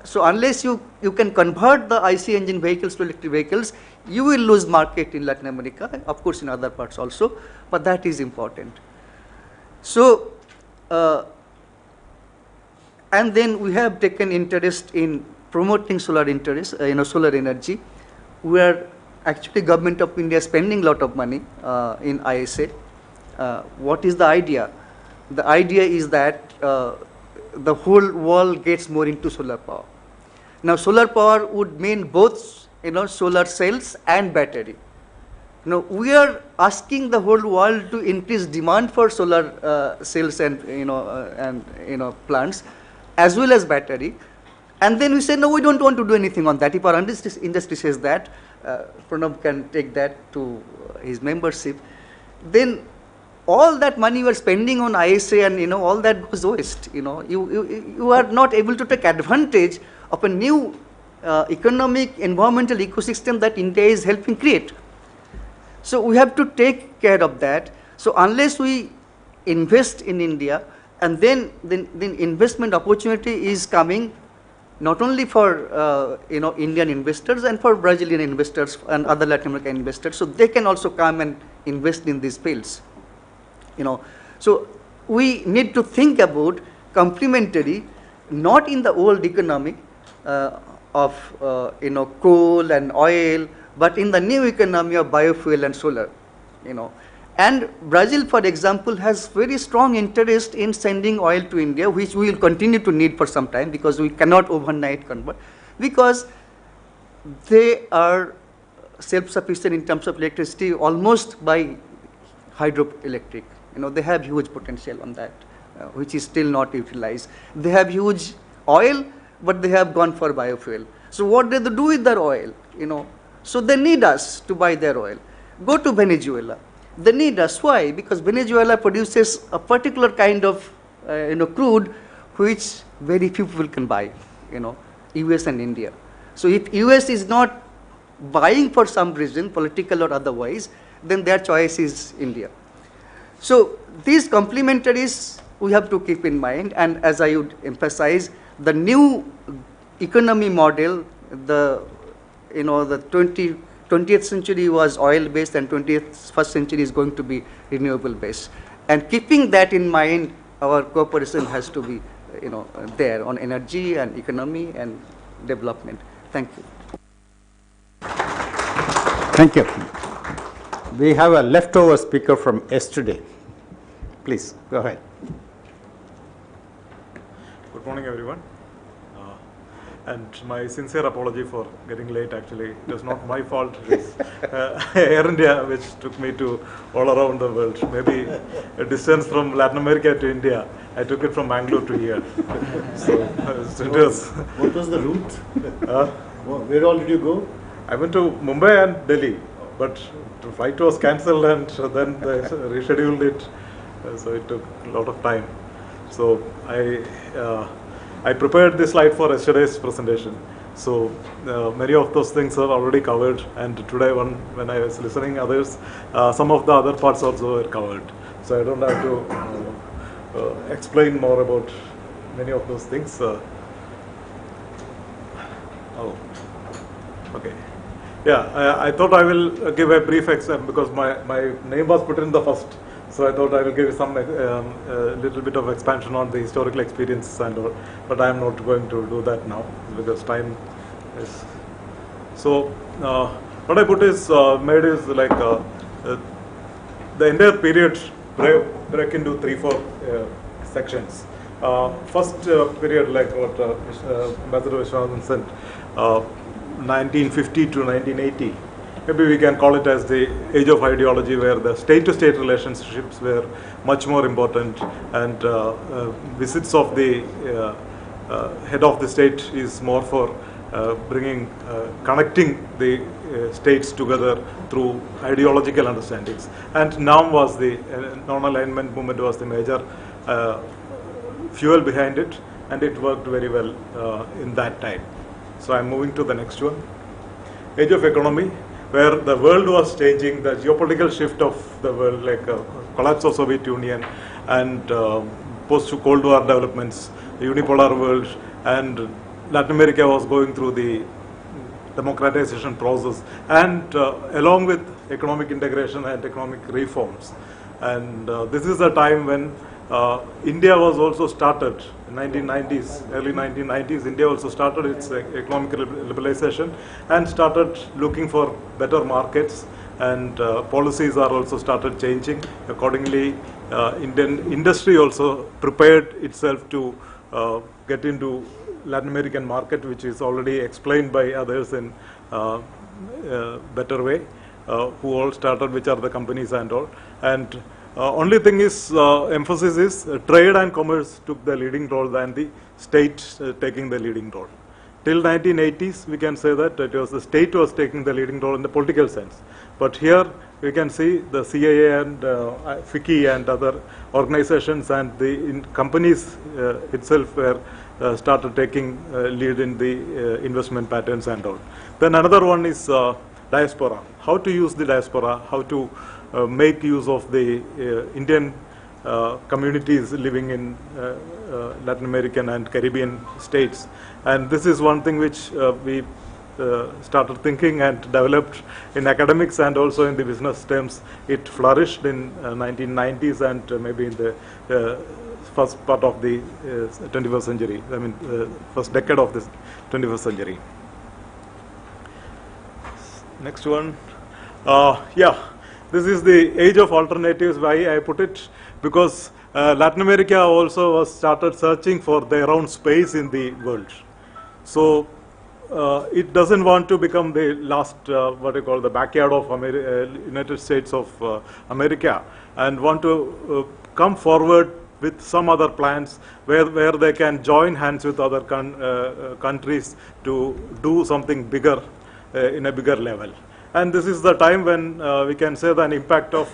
so unless you can convert the IC engine vehicles to electric vehicles, you will lose market in Latin America, of course in other parts also, but that is important. So, and then we have taken interest in promoting solar energy. We are actually Government of India spending a lot of money in ISA. What is the idea? The idea is that the whole world gets more into solar power. Now, solar power would mean both, solar cells and battery. Now, we are asking the whole world to increase demand for solar cells and plants, as well as battery. And then we say, no, we don't want to do anything on that. If our industry says that, Pranav can take that to his membership, then all that money you are spending on ISA and all that goes waste. You are not able to take advantage of a new economic environmental ecosystem that India is helping create. So we have to take care of that. So unless we invest in India, and then investment opportunity is coming not only for Indian investors and for Brazilian investors and other Latin American investors, so they can also come and invest in these fields. So we need to think about complementary, not in the old economy of coal and oil, but in the new economy of biofuel and solar. And Brazil, for example, has very strong interest in sending oil to India, which we will continue to need for some time, because we cannot overnight convert, because they are self-sufficient in terms of electricity almost by hydroelectric. They have huge potential on that. which is still not utilized. They have huge oil, but they have gone for biofuel. So what do they do with their oil? So they need us to buy their oil. Go to Venezuela. They need us. Why? Because Venezuela produces a particular kind of crude which very few people can buy, US and India. So if US is not buying for some reason, political or otherwise, then their choice is India. So these complementaries we have to keep in mind, and as I would emphasize, the new economy model, the 20th century was oil based and 21st century is going to be renewable based. And keeping that in mind, our cooperation has to be there on energy and economy and development. Thank you. Thank you. We have a leftover speaker from yesterday. Please, go ahead. Good morning, everyone. And my sincere apology for getting late, actually. It was not my fault. It was Air India, which took me to all around the world. Maybe a distance from Latin America to India. I took it from Bangalore to here. So it was. What was the route? Where all did you go? I went to Mumbai and Delhi, but the flight was cancelled and then they rescheduled it. So it took a lot of time. So I prepared this slide for yesterday's presentation. So many of those things are already covered, and today when I was listening others, some of the other parts also were covered. So I don't have to explain more about many of those things. Okay. Yeah, I thought I will give a brief example because my name was put in the first. So I thought I will give some little bit of expansion on the historical experiences and all, but I am not going to do that now because time is. So what I put is made is like the entire period break into 3-4 sections. First period, like what Ambassador Vishwanathan said, 1950 to 1980. Maybe we can call it as the age of ideology, where the state-to-state relationships were much more important, and visits of the head of the state is more for connecting the states together through ideological understandings. And NAM was the non-alignment movement was the major fuel behind it, and it worked very well in that time. So I'm moving to the next one. Age of economy, where the world was changing, the geopolitical shift of the world, like collapse of Soviet Union and post-Cold War developments, the unipolar world, and Latin America was going through the democratization process, and along with economic integration and economic reforms. And this is the time when India was also started in 1990s, early 1990s. India also started its economic liberalization and started looking for better markets, and policies are also started changing. Accordingly, Indian industry also prepared itself to get into Latin American market, which is already explained by others in better way, who all started, which are the companies and all. And only thing is, emphasis is trade and commerce took the leading role than the state taking the leading role. Till 1980s, we can say that it was the state was taking the leading role in the political sense. But here we can see the CIA and FICCI and other organizations and the companies itself were started taking lead in the investment patterns and all. Then another one is diaspora. How to use the diaspora, how to make use of the Indian communities living in Latin American and Caribbean states. And this is one thing which we started thinking and developed in academics and also in the business terms. It flourished in 1990s and maybe in the first part of the 21st century, I mean first decade of this 21st century. Next one. Yeah, this is the age of alternatives. Why I put it? Because Latin America also was started searching for their own space in the world. So it doesn't want to become the last, what you call the backyard of United States of America, and want to come forward with some other plans where they can join hands with other countries to do something bigger in a bigger level. And this is the time when we can say the impact of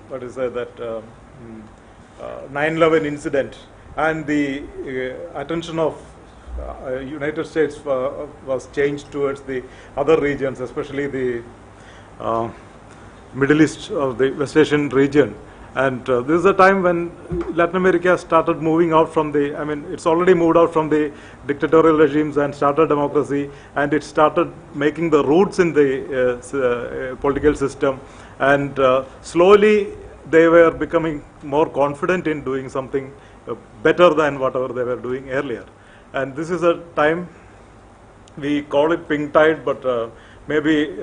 what is that 9/11 incident and the attention of United States was changed towards the other regions, especially the Middle East of the West Asian region. And this is a time when Latin America started moving out from the, I mean, it's already moved out from the dictatorial regimes and started democracy, and it started making the roots in the political system. And slowly they were becoming more confident in doing something better than whatever they were doing earlier. And this is a time, we call it pink tide, but maybe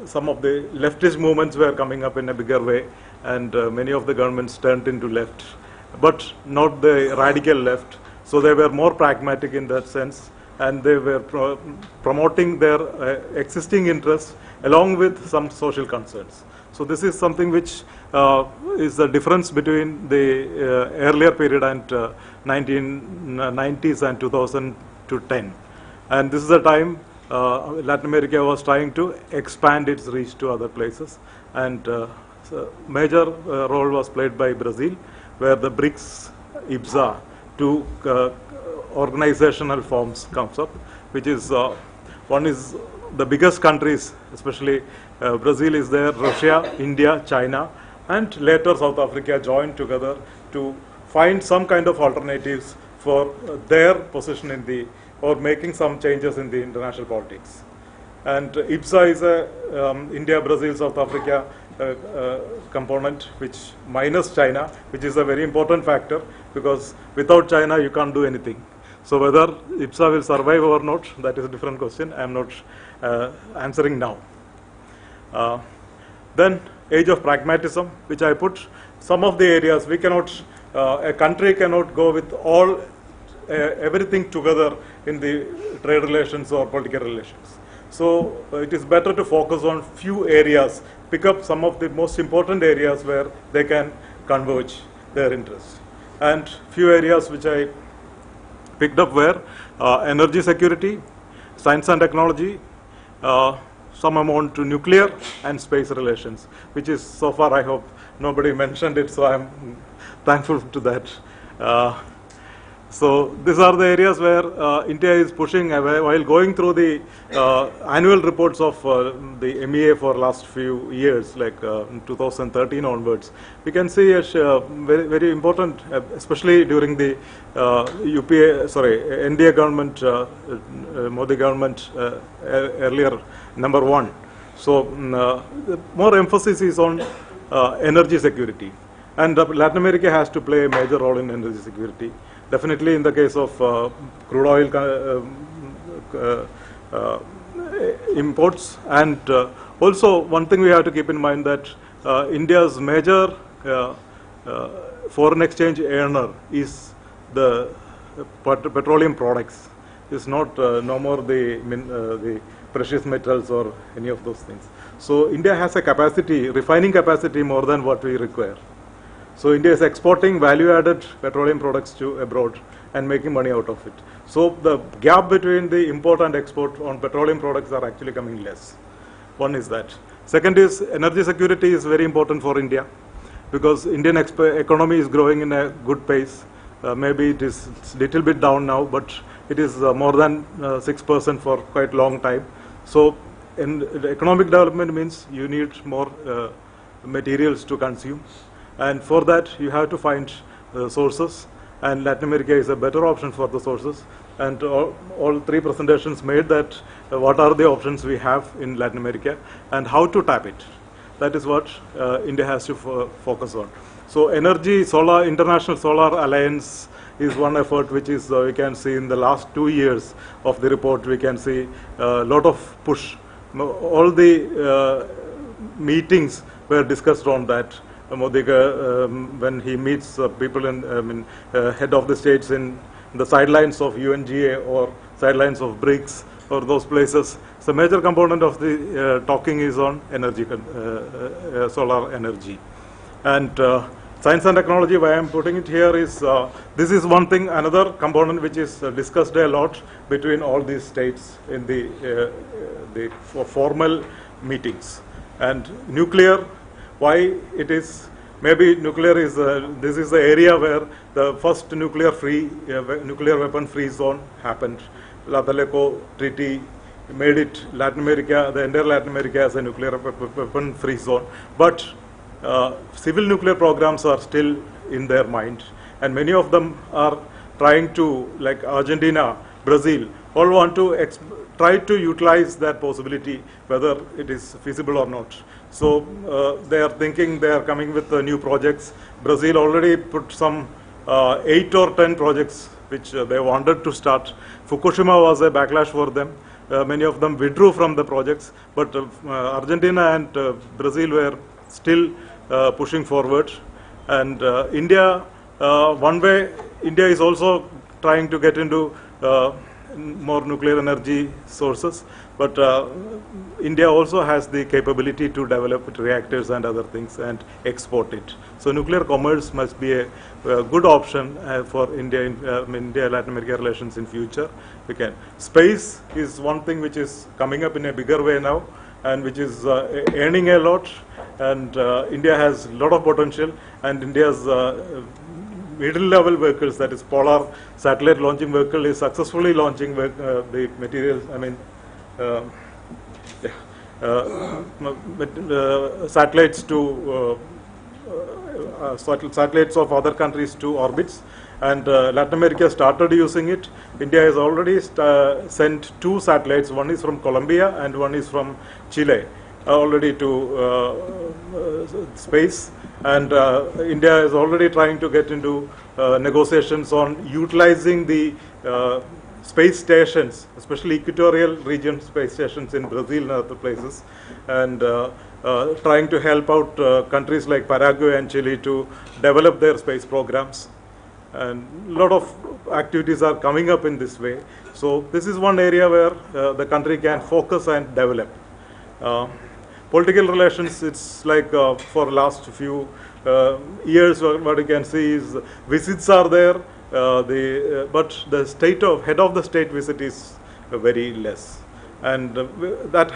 some of the leftist movements were coming up in a bigger way, and many of the governments turned into left, but not the radical left. So they were more pragmatic in that sense, and they were promoting their existing interests along with some social concerns. So this is something which is the difference between the earlier period and 1990s and 2010. And this is a time Latin America was trying to expand its reach to other places, and so major role was played by Brazil, where the BRICS, IBSA, two organizational forms comes up, which is one is the biggest countries, especially Brazil is there, Russia, India, China, and later South Africa joined together to find some kind of alternatives for their position in the, or making some changes in the international politics. And IBSA is a India, Brazil, South Africa component, which minus China, which is a very important factor, because without China you can't do anything. So whether IBSA will survive or not, that is a different question. I am not answering now. Then age of pragmatism, which I put some of the areas we cannot, a country cannot go with all everything together in the trade relations or political relations. So it is better to focus on few areas, pick up some of the most important areas where they can converge their interests. And few areas which I picked up were energy security, science and technology, some amount to nuclear and space relations, which is so far I hope nobody mentioned it, so I'm thankful to that. So these are the areas where India is pushing while going through the annual reports of the MEA for last few years, like 2013 onwards. We can see a very, very important, especially during the NDA government, Modi government earlier, #1. So more emphasis is on energy security, and Latin America has to play a major role in energy security. Definitely in the case of crude oil imports, and also one thing we have to keep in mind that India's major foreign exchange earner is the petroleum products. It's not no more the precious metals or any of those things. So India has a capacity, refining capacity, more than what we require. So India is exporting value-added petroleum products to abroad and making money out of it. So the gap between the import and export on petroleum products are actually coming less. One is that. Second is energy security is very important for India, because Indian economy is growing in a good pace. Maybe it is little bit down now, but it is more than 6% for quite long time. So economic development means you need more materials to consume. And for that, you have to find sources, and Latin America is a better option for the sources. And all three presentations made that what are the options we have in Latin America and how to tap it. That is what India has to focus on. So energy, solar, International Solar Alliance is one effort which is we can see in the last 2 years of the report. We can see a lot of push. All the meetings were discussed on that. Modi, when he meets people in, head of the states in the sidelines of UNGA or sidelines of BRICS or those places, so major component of the talking is on energy, solar energy. And Science and technology, why I am putting it here is, this is one thing, another component which is discussed a lot between all these states in the formal meetings. And nuclear, why it is, maybe nuclear is, this is the area where the first nuclear weapon free zone happened. Tlatelolco Treaty made it Latin America, the entire Latin America as a nuclear weapon free zone. But civil nuclear programs are still in their mind, and many of them are trying to, like Argentina, Brazil, all want to try to utilize that possibility, whether it is feasible or not. So they are thinking, they are coming with new projects. Brazil already put some 8 or 10 projects which they wanted to start. Fukushima was a backlash for them. Many of them withdrew from the projects, but Argentina and Brazil were still pushing forward. And India, one way, India is also trying to get into more nuclear energy sources, but India also has the capability to develop reactors and other things and export it. So nuclear commerce must be a good option for India, India-Latin America relations in future. We can. Space is one thing which is coming up in a bigger way now, and which is earning a lot, and India has a lot of potential, and India's middle level vehicles, that is polar satellite launching vehicle, is successfully launching the materials, satellites to satellites of other countries to orbits, and Latin America started using it. India has already sent 2 satellites, one is from Colombia and one is from Chile, already to space. And India is already trying to get into negotiations on utilizing the space stations, especially equatorial region space stations in Brazil and other places, and trying to help out countries like Paraguay and Chile to develop their space programs. And a lot of activities are coming up in this way. So this is one area where the country can focus and develop. Political relations, it's like for last few years, what you can see is visits are there, but the head of the state visit is very less, and that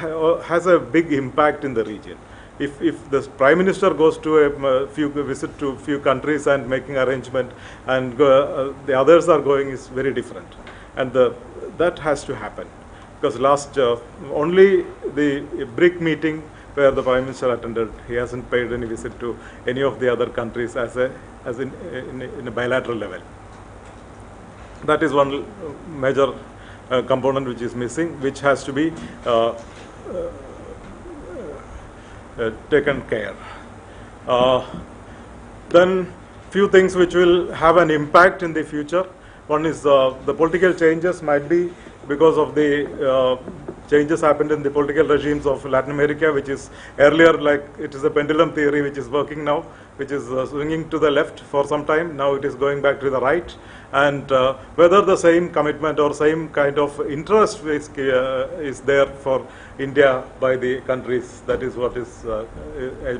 has a big impact in the region. If the Prime Minister goes to a visit to few countries and making arrangement, and the others are going, is very different, and that has to happen, because last only the BRIC meeting where the Prime Minister attended, he hasn't paid any visit to any of the other countries as in a bilateral level. That is one major component which is missing, which has to be taken care. Then few things which will have an impact in the future. One is the political changes might be because of the changes happened in the political regimes of Latin America, which is earlier like it is a pendulum theory which is working now, which is swinging to the left for some time. Now it is going back to the right. And whether the same commitment or same kind of interest is there for India by the countries, that is what is a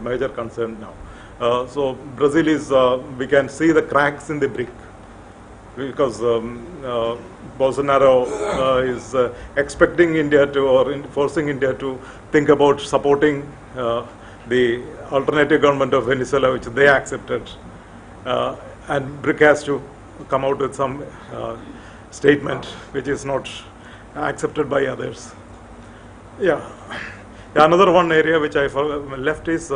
major concern now. So Brazil is, we can see the cracks in the BRIC, because Bolsonaro is expecting India to, or forcing India to think about supporting the alternative government of Venezuela, which they accepted, and BRIC has to come out with some statement which is not accepted by others. Yeah. Another one area which I left is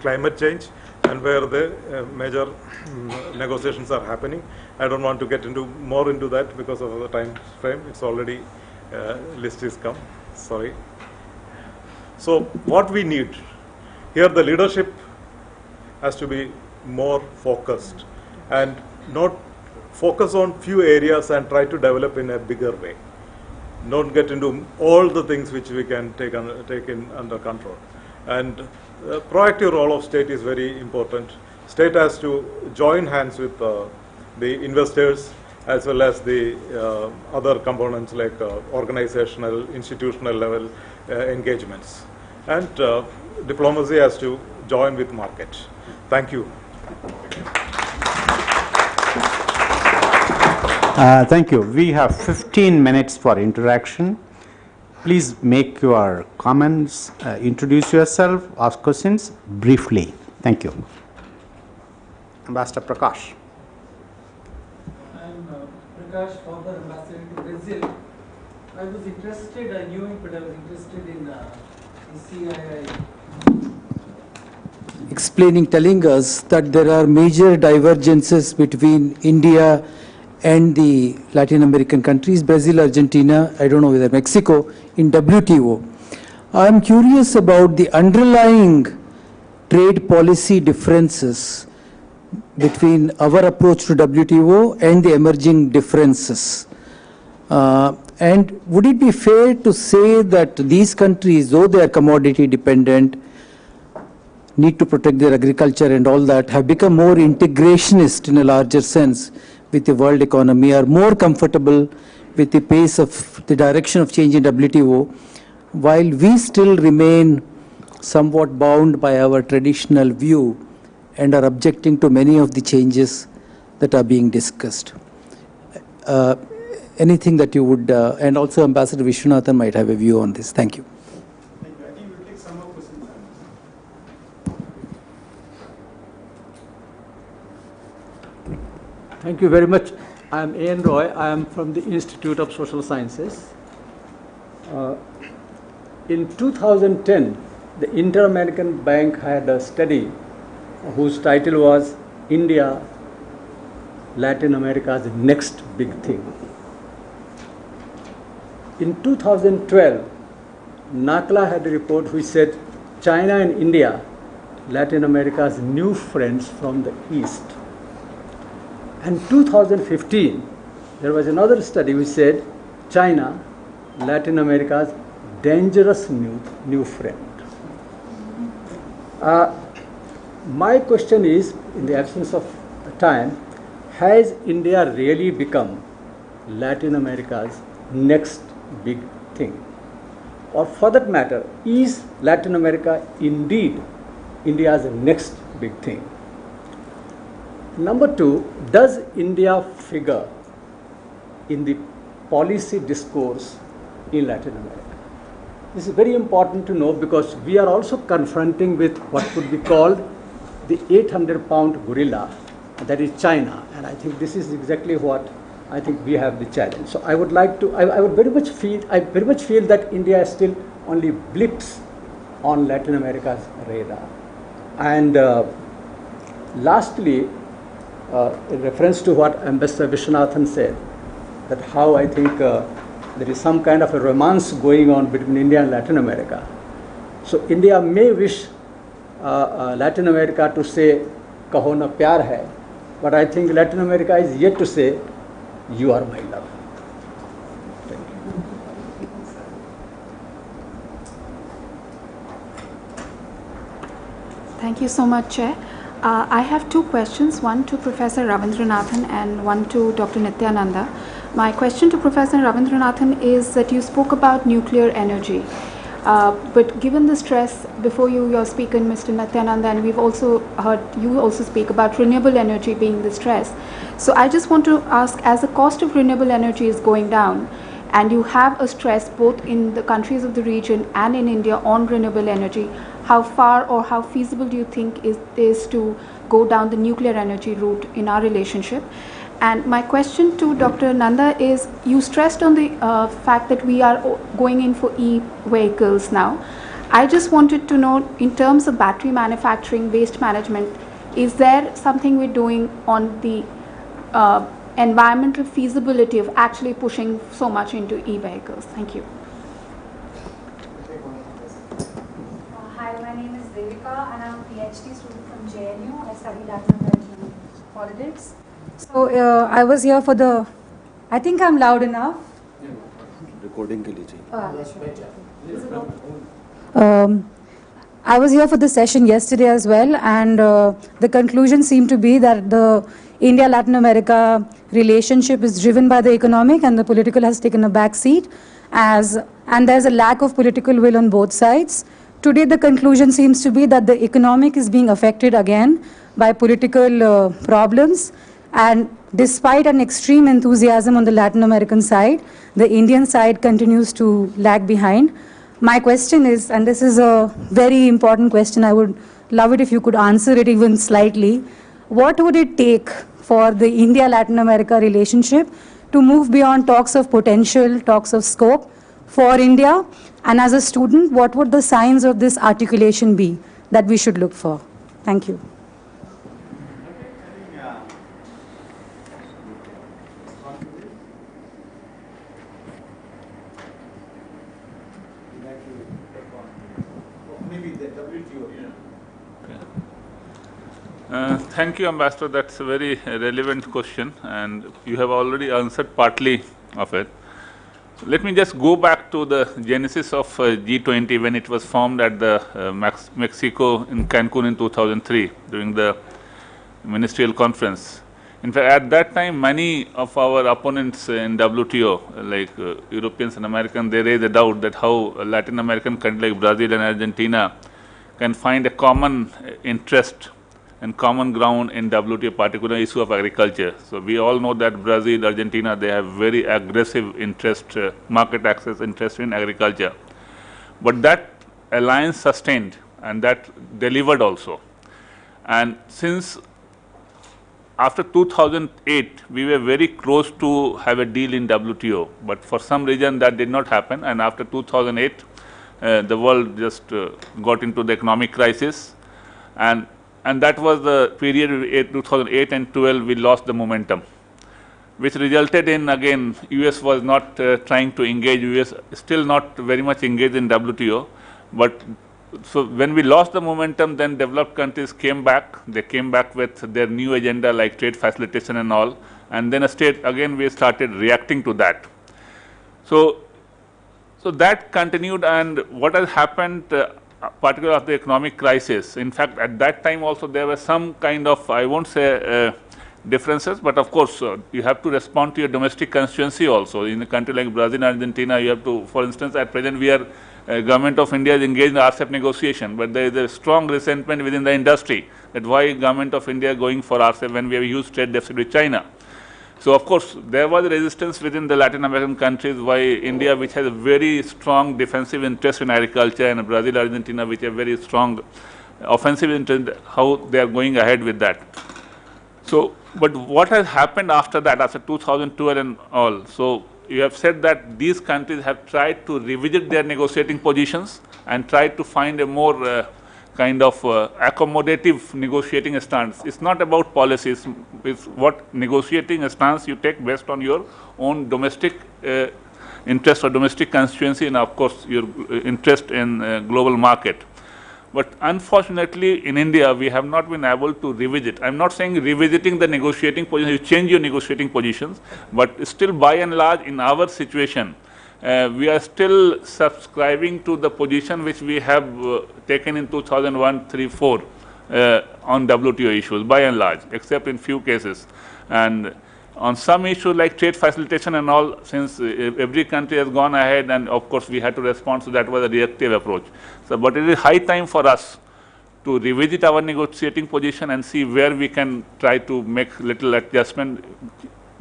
climate change, and where the major negotiations are happening. I don't want to get more into that because of the time frame. It's already list is come. Sorry. So what we need here, the leadership has to be more focused and not focus on few areas and try to develop in a bigger way. Not get into all the things which we can take under control. And proactive role of state is very important. State has to join hands with the investors as well as the other components like organizational, institutional level engagements. And diplomacy has to join with market. Thank you. Thank you. We have 15 minutes for interaction. Please make your comments, introduce yourself, ask questions briefly. Thank you. Ambassador Prakash. I'm Prakash, former ambassador to Brazil. I was interested, I knew it, but I was interested in CII telling us that there are major divergences between India and the Latin American countries, Brazil, Argentina, I don't know whether Mexico, in WTO. I'm curious about the underlying trade policy differences between our approach to WTO and the emerging differences. And would it be fair to say that these countries, though they are commodity dependent, need to protect their agriculture and all that, have become more integrationist in a larger sense with the world economy, are more comfortable with the pace of the direction of change in WTO, while we still remain somewhat bound by our traditional view and are objecting to many of the changes that are being discussed. Anything that you would, and also Ambassador Vishwanathan might have a view on this. Thank you. Thank you. I think we'll take some more questions. Thank you very much. I am A.N. Roy. I am from the Institute of Social Sciences. In 2010, the Inter-American Bank had a study whose title was India, Latin America's next big thing. In 2012, NACLA had a report which said China and India, Latin America's new friends from the East. And 2015, there was another study which said China, Latin America's dangerous new friend. My question is, in the absence of time, has India really become Latin America's next big thing? Or for that matter, is Latin America indeed India's next big thing? Number two, does India figure in the policy discourse in Latin America? This is very important to know because we are also confronting with what could be called the 800-pound gorilla, that is China. And I think this is exactly what I think we have the challenge. So I would like to, I very much feel that India still only blips on Latin America's radar. And lastly, in reference to what Ambassador Vishwanathan said, that how I think there is some kind of a romance going on between India and Latin America. So India may wish Latin America to say, "Kaho na pyar hai," but I think Latin America is yet to say, "You are my love." Thank you. Thank you so much, Chair. I have two questions, one to Professor Ravindranathan and one to Dr. Nityananda. My question to Professor Ravindranathan is that you spoke about nuclear energy. But given the stress, before you, your speaker, Mr. Nityananda, and we've also heard you also speak about renewable energy being the stress. So I just want to ask, as the cost of renewable energy is going down, and you have a stress both in the countries of the region and in India on renewable energy, how far or how feasible do you think it is to go down the nuclear energy route in our relationship? And my question to Dr. Nanda is, you stressed on the fact that we are going in for e-vehicles now. I just wanted to know, in terms of battery manufacturing, waste management, is there something we're doing on the environmental feasibility of actually pushing so much into e-vehicles? Thank you. Hi, my name is Devika and I'm a PhD student from JNU. I study Latin American politics. So I was here for the, I think I'm loud enough. Recording ke liye. I was here for the session yesterday as well, and the conclusion seemed to be that the India-Latin America relationship is driven by the economic and the political has taken a back seat, and there's a lack of political will on both sides. Today the conclusion seems to be that the economic is being affected again by political problems. And despite an extreme enthusiasm on the Latin American side, the Indian side continues to lag behind. My question is, and this is a very important question, I would love it if you could answer it even slightly. What would it take for the India-Latin America relationship to move beyond talks of potential, talks of scope for India? And as a student, what would the signs of this articulation be that we should look for? Thank you. Thank you, Ambassador. That's a very relevant question, and you have already answered partly of it. Let me just go back to the genesis of G20 when it was formed at the Mexico in Cancun in 2003 during the ministerial conference. In fact, at that time, many of our opponents in WTO, like Europeans and Americans, they raised a doubt that how a Latin American country like Brazil and Argentina can find a common interest and common ground in WTO, particular issue of agriculture. So we all know that Brazil, Argentina, they have very aggressive interest, market access interest in agriculture. But that alliance sustained and that delivered also. And since after 2008, we were very close to have a deal in WTO, but for some reason that did not happen. And after 2008, the world just got into the economic crisis, and that was the period 2008 and 12 we lost the momentum, which resulted in, again, US was not trying to engage, US still not very much engaged in WTO. But so when we lost the momentum, then developed countries came back. They came back with their new agenda like trade facilitation and all, and then again we started reacting to that. So that continued, and what has happened, particularly of the economic crisis. In fact, at that time also there were some kind of, I won't say differences, but of course you have to respond to your domestic constituency also. In a country like Brazil and Argentina, you have to, for instance, at present we are, government of India is engaged in the RCEP negotiation, but there is a strong resentment within the industry that why government of India going for RCEP when we have a huge trade deficit with China. So of course, there was a resistance within the Latin American countries why India, which has a very strong defensive interest in agriculture, and Brazil, Argentina, which have very strong offensive interest, how they are going ahead with that. So, but what has happened after that, after 2012 and all? So you have said that these countries have tried to revisit their negotiating positions and tried to find a more kind of accommodative negotiating stance. It's not about policies, it's what negotiating stance you take based on your own domestic interest or domestic constituency, and of course your interest in global market. But unfortunately in India, we have not been able to revisit. I'm not saying revisiting the negotiating position, you change your negotiating positions, but still by and large in our situation, we are still subscribing to the position which we have taken in 2001, 3, 4 on WTO issues by and large, except in few cases. And on some issues like trade facilitation and all, since every country has gone ahead, and of course we had to respond, so that was a reactive approach. So, but it is high time for us to revisit our negotiating position and see where we can try to make little adjustment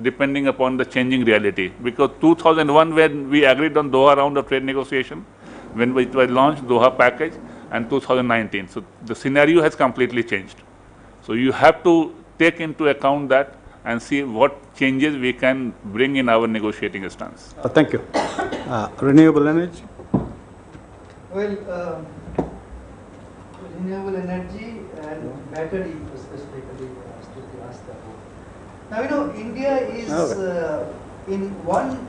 depending upon the changing reality. Because 2001, when we agreed on Doha round of trade negotiation, when it was launched, Doha package, and 2019. So the scenario has completely changed. So you have to take into account that and see what changes we can bring in our negotiating stance. Thank you. Renewable energy? Well, renewable energy and battery specifically, Stuti asked about. Now, you know, India is in one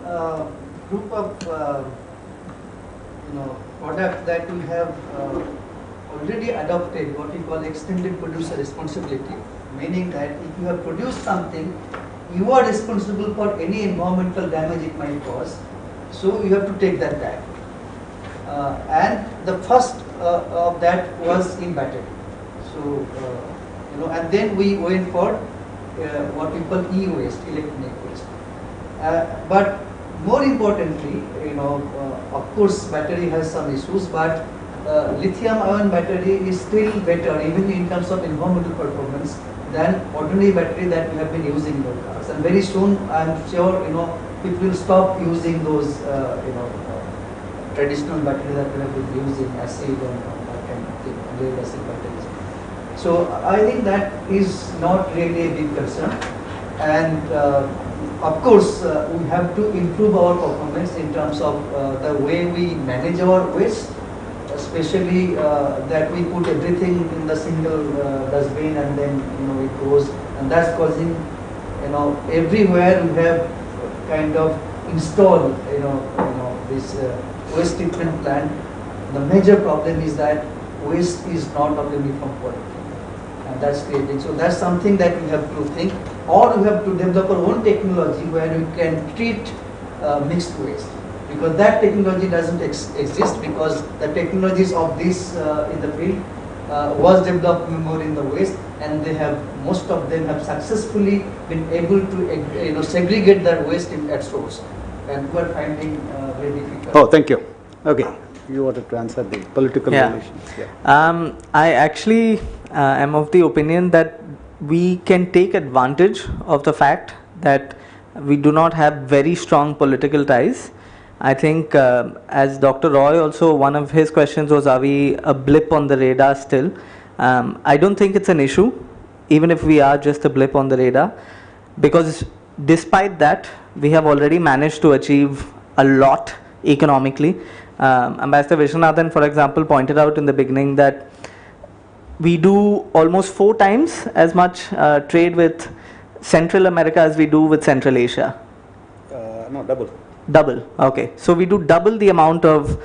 group of product that we have already adopted, what we call extended producer responsibility, meaning that if you have produced something, you are responsible for any environmental damage it might cause, so you have to take that back. And the first of that was in battery. So, and then we went for what we call e-waste, electronic waste. But more importantly, of course, battery has some issues, but lithium ion battery is still better even in terms of environmental performance than ordinary battery that we have been using in the cars. And very soon, I am sure, people will stop using those, traditional battery that we have been using, acid and that kind of thing, lead acid batteries. So I think that is not really a big concern. And of course, we have to improve our performance in terms of the way we manage our waste, especially that we put everything in the single dustbin and then it goes, and that's causing everywhere we have kind of installed this waste treatment plant. The major problem is that waste is not of uniform quality, and that's creating. So that's something that we have to think, or we have to develop our own technology where we can treat mixed waste, because that technology doesn't exist, because the technologies of this in the field was developed more in the West, and they have, most of them have successfully been able to segregate their waste at source, and we are finding very difficult. Oh, thank you. Okay, you wanted to answer the political relations. Yeah. I actually am of the opinion that we can take advantage of the fact that we do not have very strong political ties. I think as Dr. Roy also, one of his questions was, are we a blip on the radar still? I don't think it's an issue, even if we are just a blip on the radar, because despite that, we have already managed to achieve a lot economically. Ambassador Viswanathan, for example, pointed out in the beginning that we do almost 4 times as much trade with Central America as we do with Central Asia. No, double. Double, okay. So we do double the amount of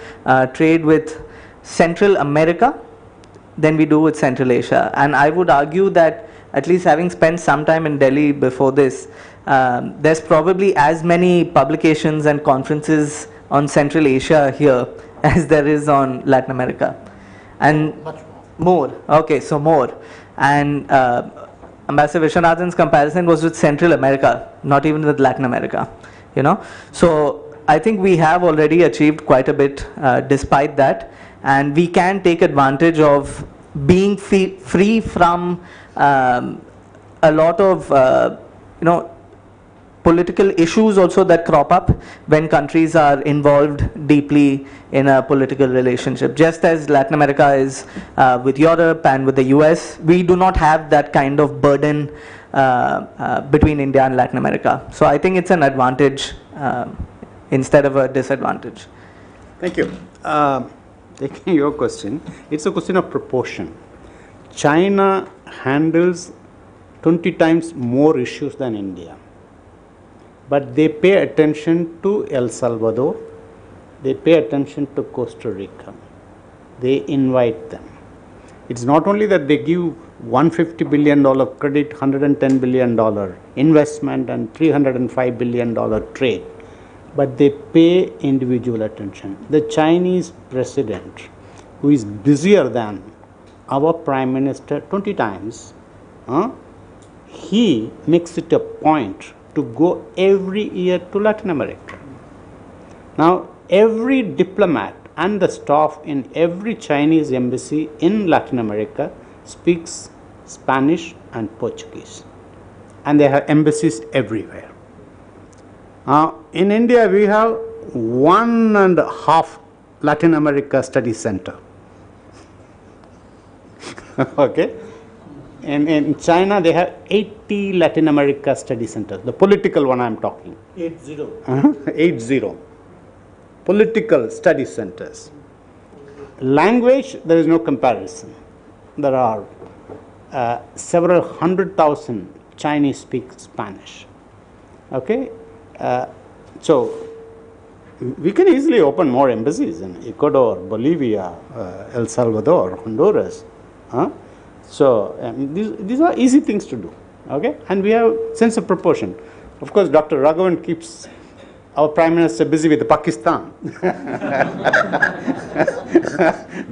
trade with Central America than we do with Central Asia. And I would argue that, at least having spent some time in Delhi before this, there's probably as many publications and conferences on Central Asia here as there is on Latin America. And Much more. Okay, so more. And Ambassador Viswanathan's comparison was with Central America, not even with Latin America. So I think we have already achieved quite a bit despite that, and we can take advantage of being free from a lot of political issues also that crop up when countries are involved deeply in a political relationship. Just as Latin America is with Europe and with the US, we do not have that kind of burden between India and Latin America. So I think it's an advantage instead of a disadvantage. Thank you. Taking your question, it's a question of proportion. China handles 20 times more issues than India. But they pay attention to El Salvador, they pay attention to Costa Rica, they invite them. It's not only that they give $150 billion credit, $110 billion investment, and $305 billion trade, but they pay individual attention. The Chinese president, who is busier than our Prime Minister 20 times, he makes it a point to go every year to Latin America. Now, every diplomat and the staff in every Chinese embassy in Latin America speaks Spanish and Portuguese, and they have embassies everywhere. In India, we have 1.5 Latin America study center. Okay. In China, they have 80 Latin America study centers, the political one I am talking. 80. 80. Political study centers. Language, there is no comparison. There are several 100,000 Chinese speak Spanish. Okay? So, we can easily open more embassies in Ecuador, Bolivia, El Salvador, Honduras. So, these are easy things to do, okay? And we have sense of proportion. Of course, Dr. Raghavan keeps our Prime Minister busy with Pakistan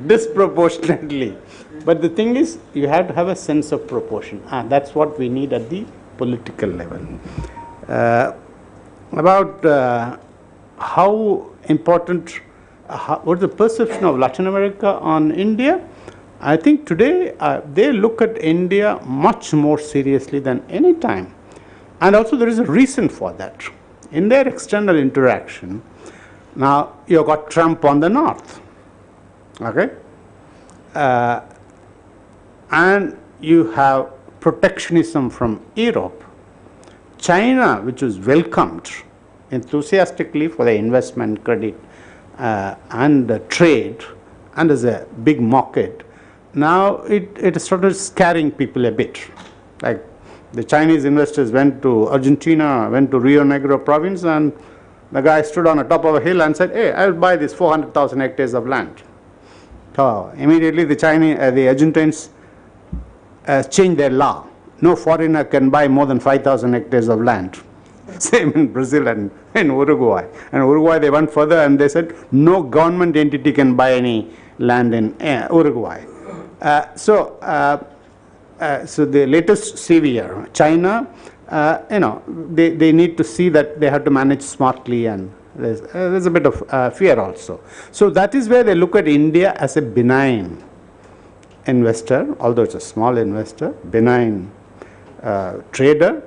disproportionately. But the thing is, you have to have a sense of proportion, and that's what we need at the political level. About how important what's the perception of Latin America on India? I think today they look at India much more seriously than any time. And also there is a reason for that. In their external interaction, now you've got Trump on the north, okay? And you have protectionism from Europe. China, which was welcomed enthusiastically for the investment, credit, and trade, and as a big market, now it started scaring people a bit. Like the Chinese investors went to Argentina, went to Rio Negro province, and the guy stood on the top of a hill and said, hey, I will buy this 400,000 hectares of land. So immediately the Argentines changed their law. No foreigner can buy more than 5,000 hectares of land. Same in Brazil and in Uruguay. And Uruguay, they went further and they said no government entity can buy any land in Uruguay. So the latest savior, China, they need to see that they have to manage smartly, and there's a bit of fear also. So that is where they look at India as a benign investor, although it's a small investor, benign trader.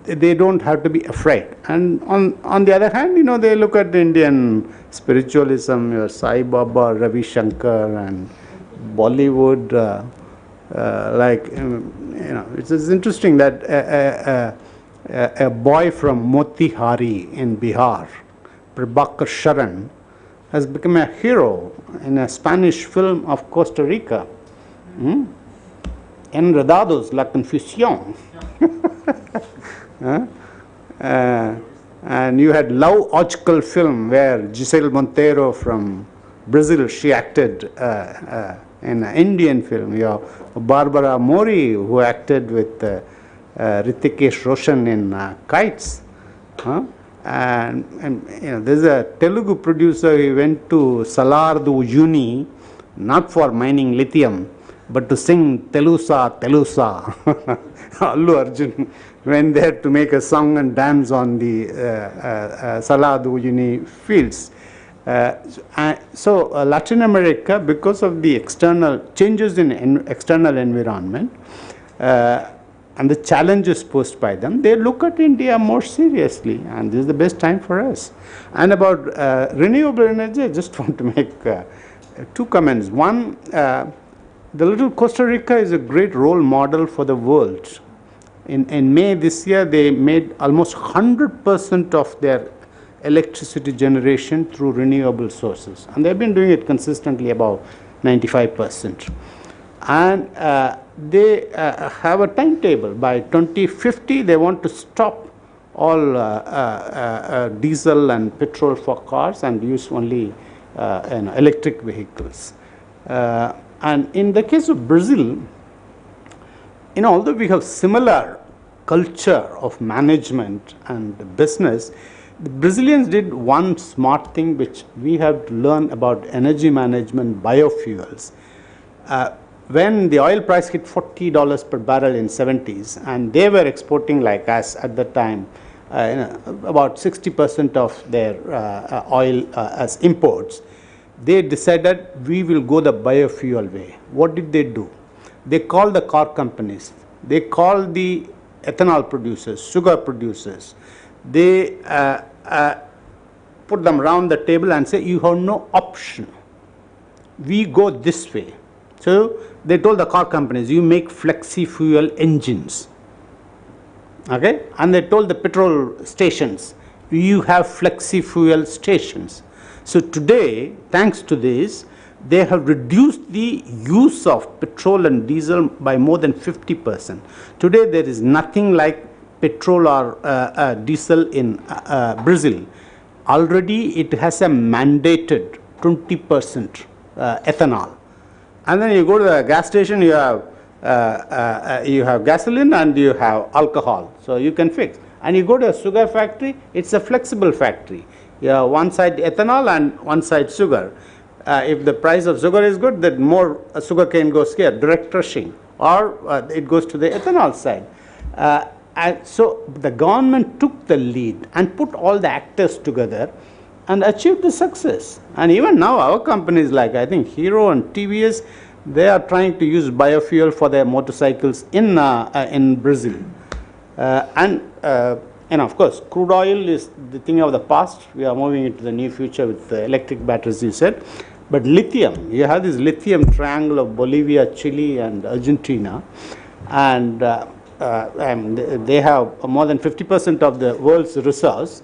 They don't have to be afraid. And on the other hand, they look at the Indian spiritualism, your Sai Baba, Ravi Shankar, and Bollywood. It's interesting that a boy from Motihari in Bihar, Prabhakar Sharan, has become a hero in a Spanish film of Costa Rica. Enredados, La Confusión. And you had logical film where Giselle Montero from Brazil, she acted in an Indian film. You have Barbara Mori, who acted with Hrithikesh Roshan in Kites. And there's a Telugu producer, he went to Salardu Uni, not for mining lithium, but to sing Telusa, Telusa. Allu Arjun went there to make a song and dance on the Salardu Uni fields. So Latin America, because of the external changes in external environment and the challenges posed by them, they look at India more seriously, and this is the best time for us. And about renewable energy, I just want to make two comments. One, the little Costa Rica is a great role model for the world. In May this year, they made almost 100% of their electricity generation through renewable sources, and they've been doing it consistently about 95%. And they have a timetable. By 2050, they want to stop all diesel and petrol for cars and use only electric vehicles. And in the case of Brazil, although we have similar culture of management and business, the Brazilians did one smart thing which we have to learn about energy management, biofuels. When the oil price hit $40 per barrel in 70s, and they were exporting like us at the time, about 60% of their oil as imports, they decided we will go the biofuel way. What did they do? They called the car companies, they called the ethanol producers, sugar producers. They put them around the table and say, you have no option. We go this way. So they told the car companies, you make flexi fuel engines. Okay? And they told the petrol stations, you have flexi fuel stations. So today, thanks to this, they have reduced the use of petrol and diesel by more than 50%. Today, there is nothing like petrol or diesel in Brazil. Already, it has a mandated 20% ethanol. And then you go to the gas station, you have gasoline and you have alcohol. So you can fix. And you go to a sugar factory, it's a flexible factory. You have one side ethanol and one side sugar. If the price of sugar is good, then more sugar cane goes here, direct crushing, or it goes to the ethanol side. And so the government took the lead and put all the actors together and achieved the success. And even now our companies like I think Hero and TVS, they are trying to use biofuel for their motorcycles in Brazil. And of course, crude oil is the thing of the past. We are moving into the near future with electric batteries, you said. But lithium, you have this lithium triangle of Bolivia, Chile, and Argentina. And they have more than 50% of the world's resource.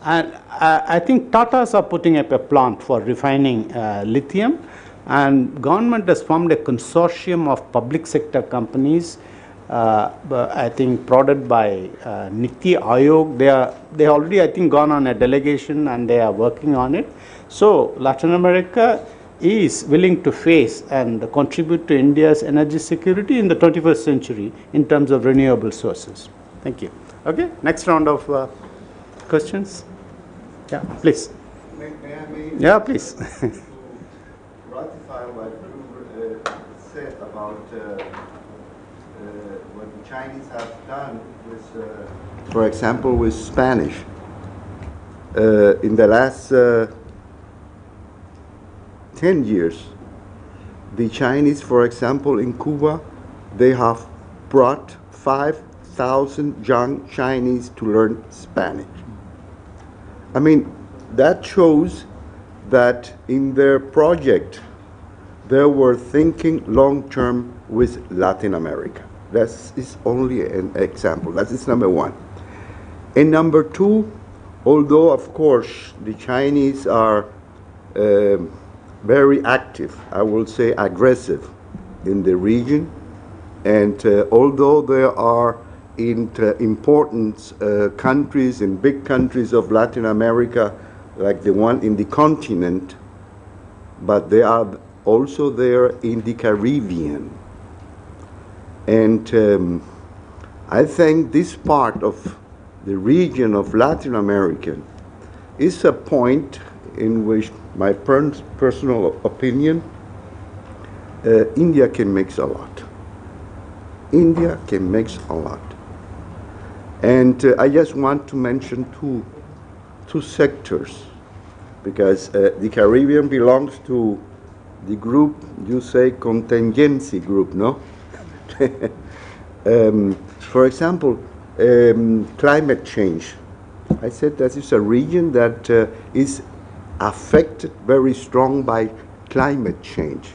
And I think Tatas are putting up a plant for refining lithium. And government has formed a consortium of public sector companies, I think prodded by Niti Aayog. They already, I think, gone on a delegation and they are working on it. So Latin America is willing to face and contribute to India's energy security in the 21st century in terms of renewable sources. Thank you. Okay, next round of questions. Yeah, please. May I Yeah, please. ratify what you said about what the Chinese have done with, for example, with Spanish. In the last 10 years, the Chinese, for example, in Cuba, they have brought 5,000 young Chinese to learn Spanish. I mean, that shows that in their project, they were thinking long-term with Latin America. That is only an example. That is number one. And number two, although, of course, the Chinese are very active, I will say aggressive, in the region, and although there are in important countries, in big countries of Latin America, like the one in the continent, but they are also there in the Caribbean. And I think this part of the region of Latin America is a point in which, my personal opinion, India can make a lot. India can make a lot. And I just want to mention two sectors, because the Caribbean belongs to the group, you say contingency group, no? For example, climate change. I said that is a region that is affected very strong by climate change.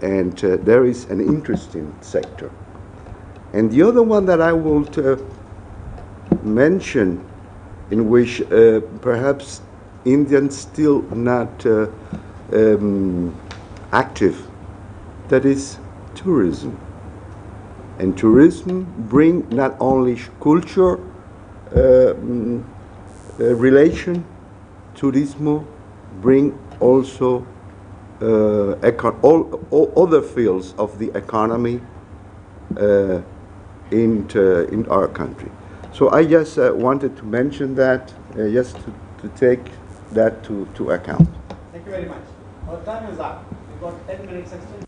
And there is an interesting sector. And the other one that I will mention, in which perhaps Indians still not active, that is tourism. And tourism bring not only culture relation, tourism bring also all other fields of the economy in our country. So I just wanted to mention that, just to take that to account. Thank you very much. Our time is up. We've got 10 minutes extra.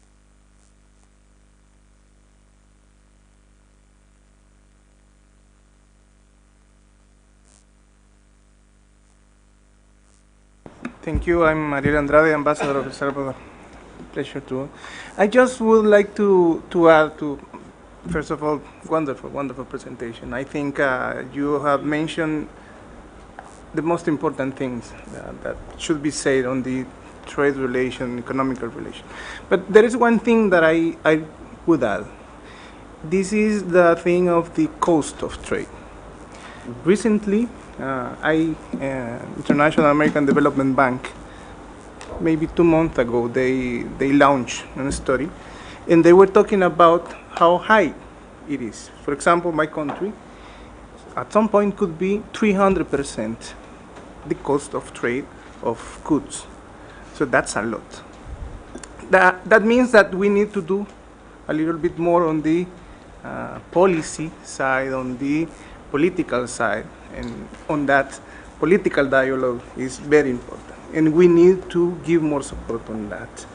Thank you. I'm Ariel Andrade, Ambassador of El Salvador. Pleasure to. I just would like to add to, first of all, wonderful presentation. I think you have mentioned the most important things that should be said on the trade relation, economical relation. But there is one thing that I would add. This is the thing of the cost of trade. Recently, International American Development Bank, maybe 2 months ago, they launched a study, and they were talking about how high it is. For example, my country, at some point could be 300% the cost of trade of goods. So that's a lot. That means that we need to do a little bit more on the policy side, on the political side, and on that political dialogue is very important, and we need to give more support on that.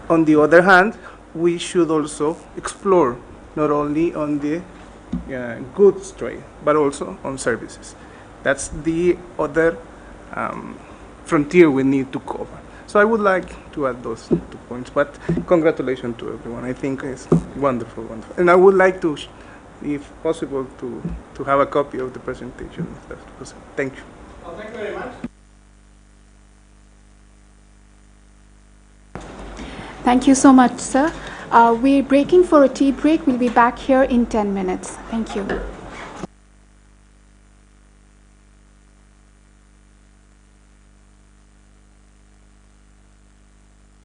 On the other hand, we should also explore not only on the goods trade, but also on services. That's the other frontier we need to cover. So I would like to add those 2 points, but congratulations to everyone. I think it's wonderful, wonderful. And I would like to, if possible, to have a copy of the presentation. If that's possible. Thank you. Well, thank you very much. Thank you so much, sir. We're breaking for a tea break. We'll be back here in 10 minutes. Thank you.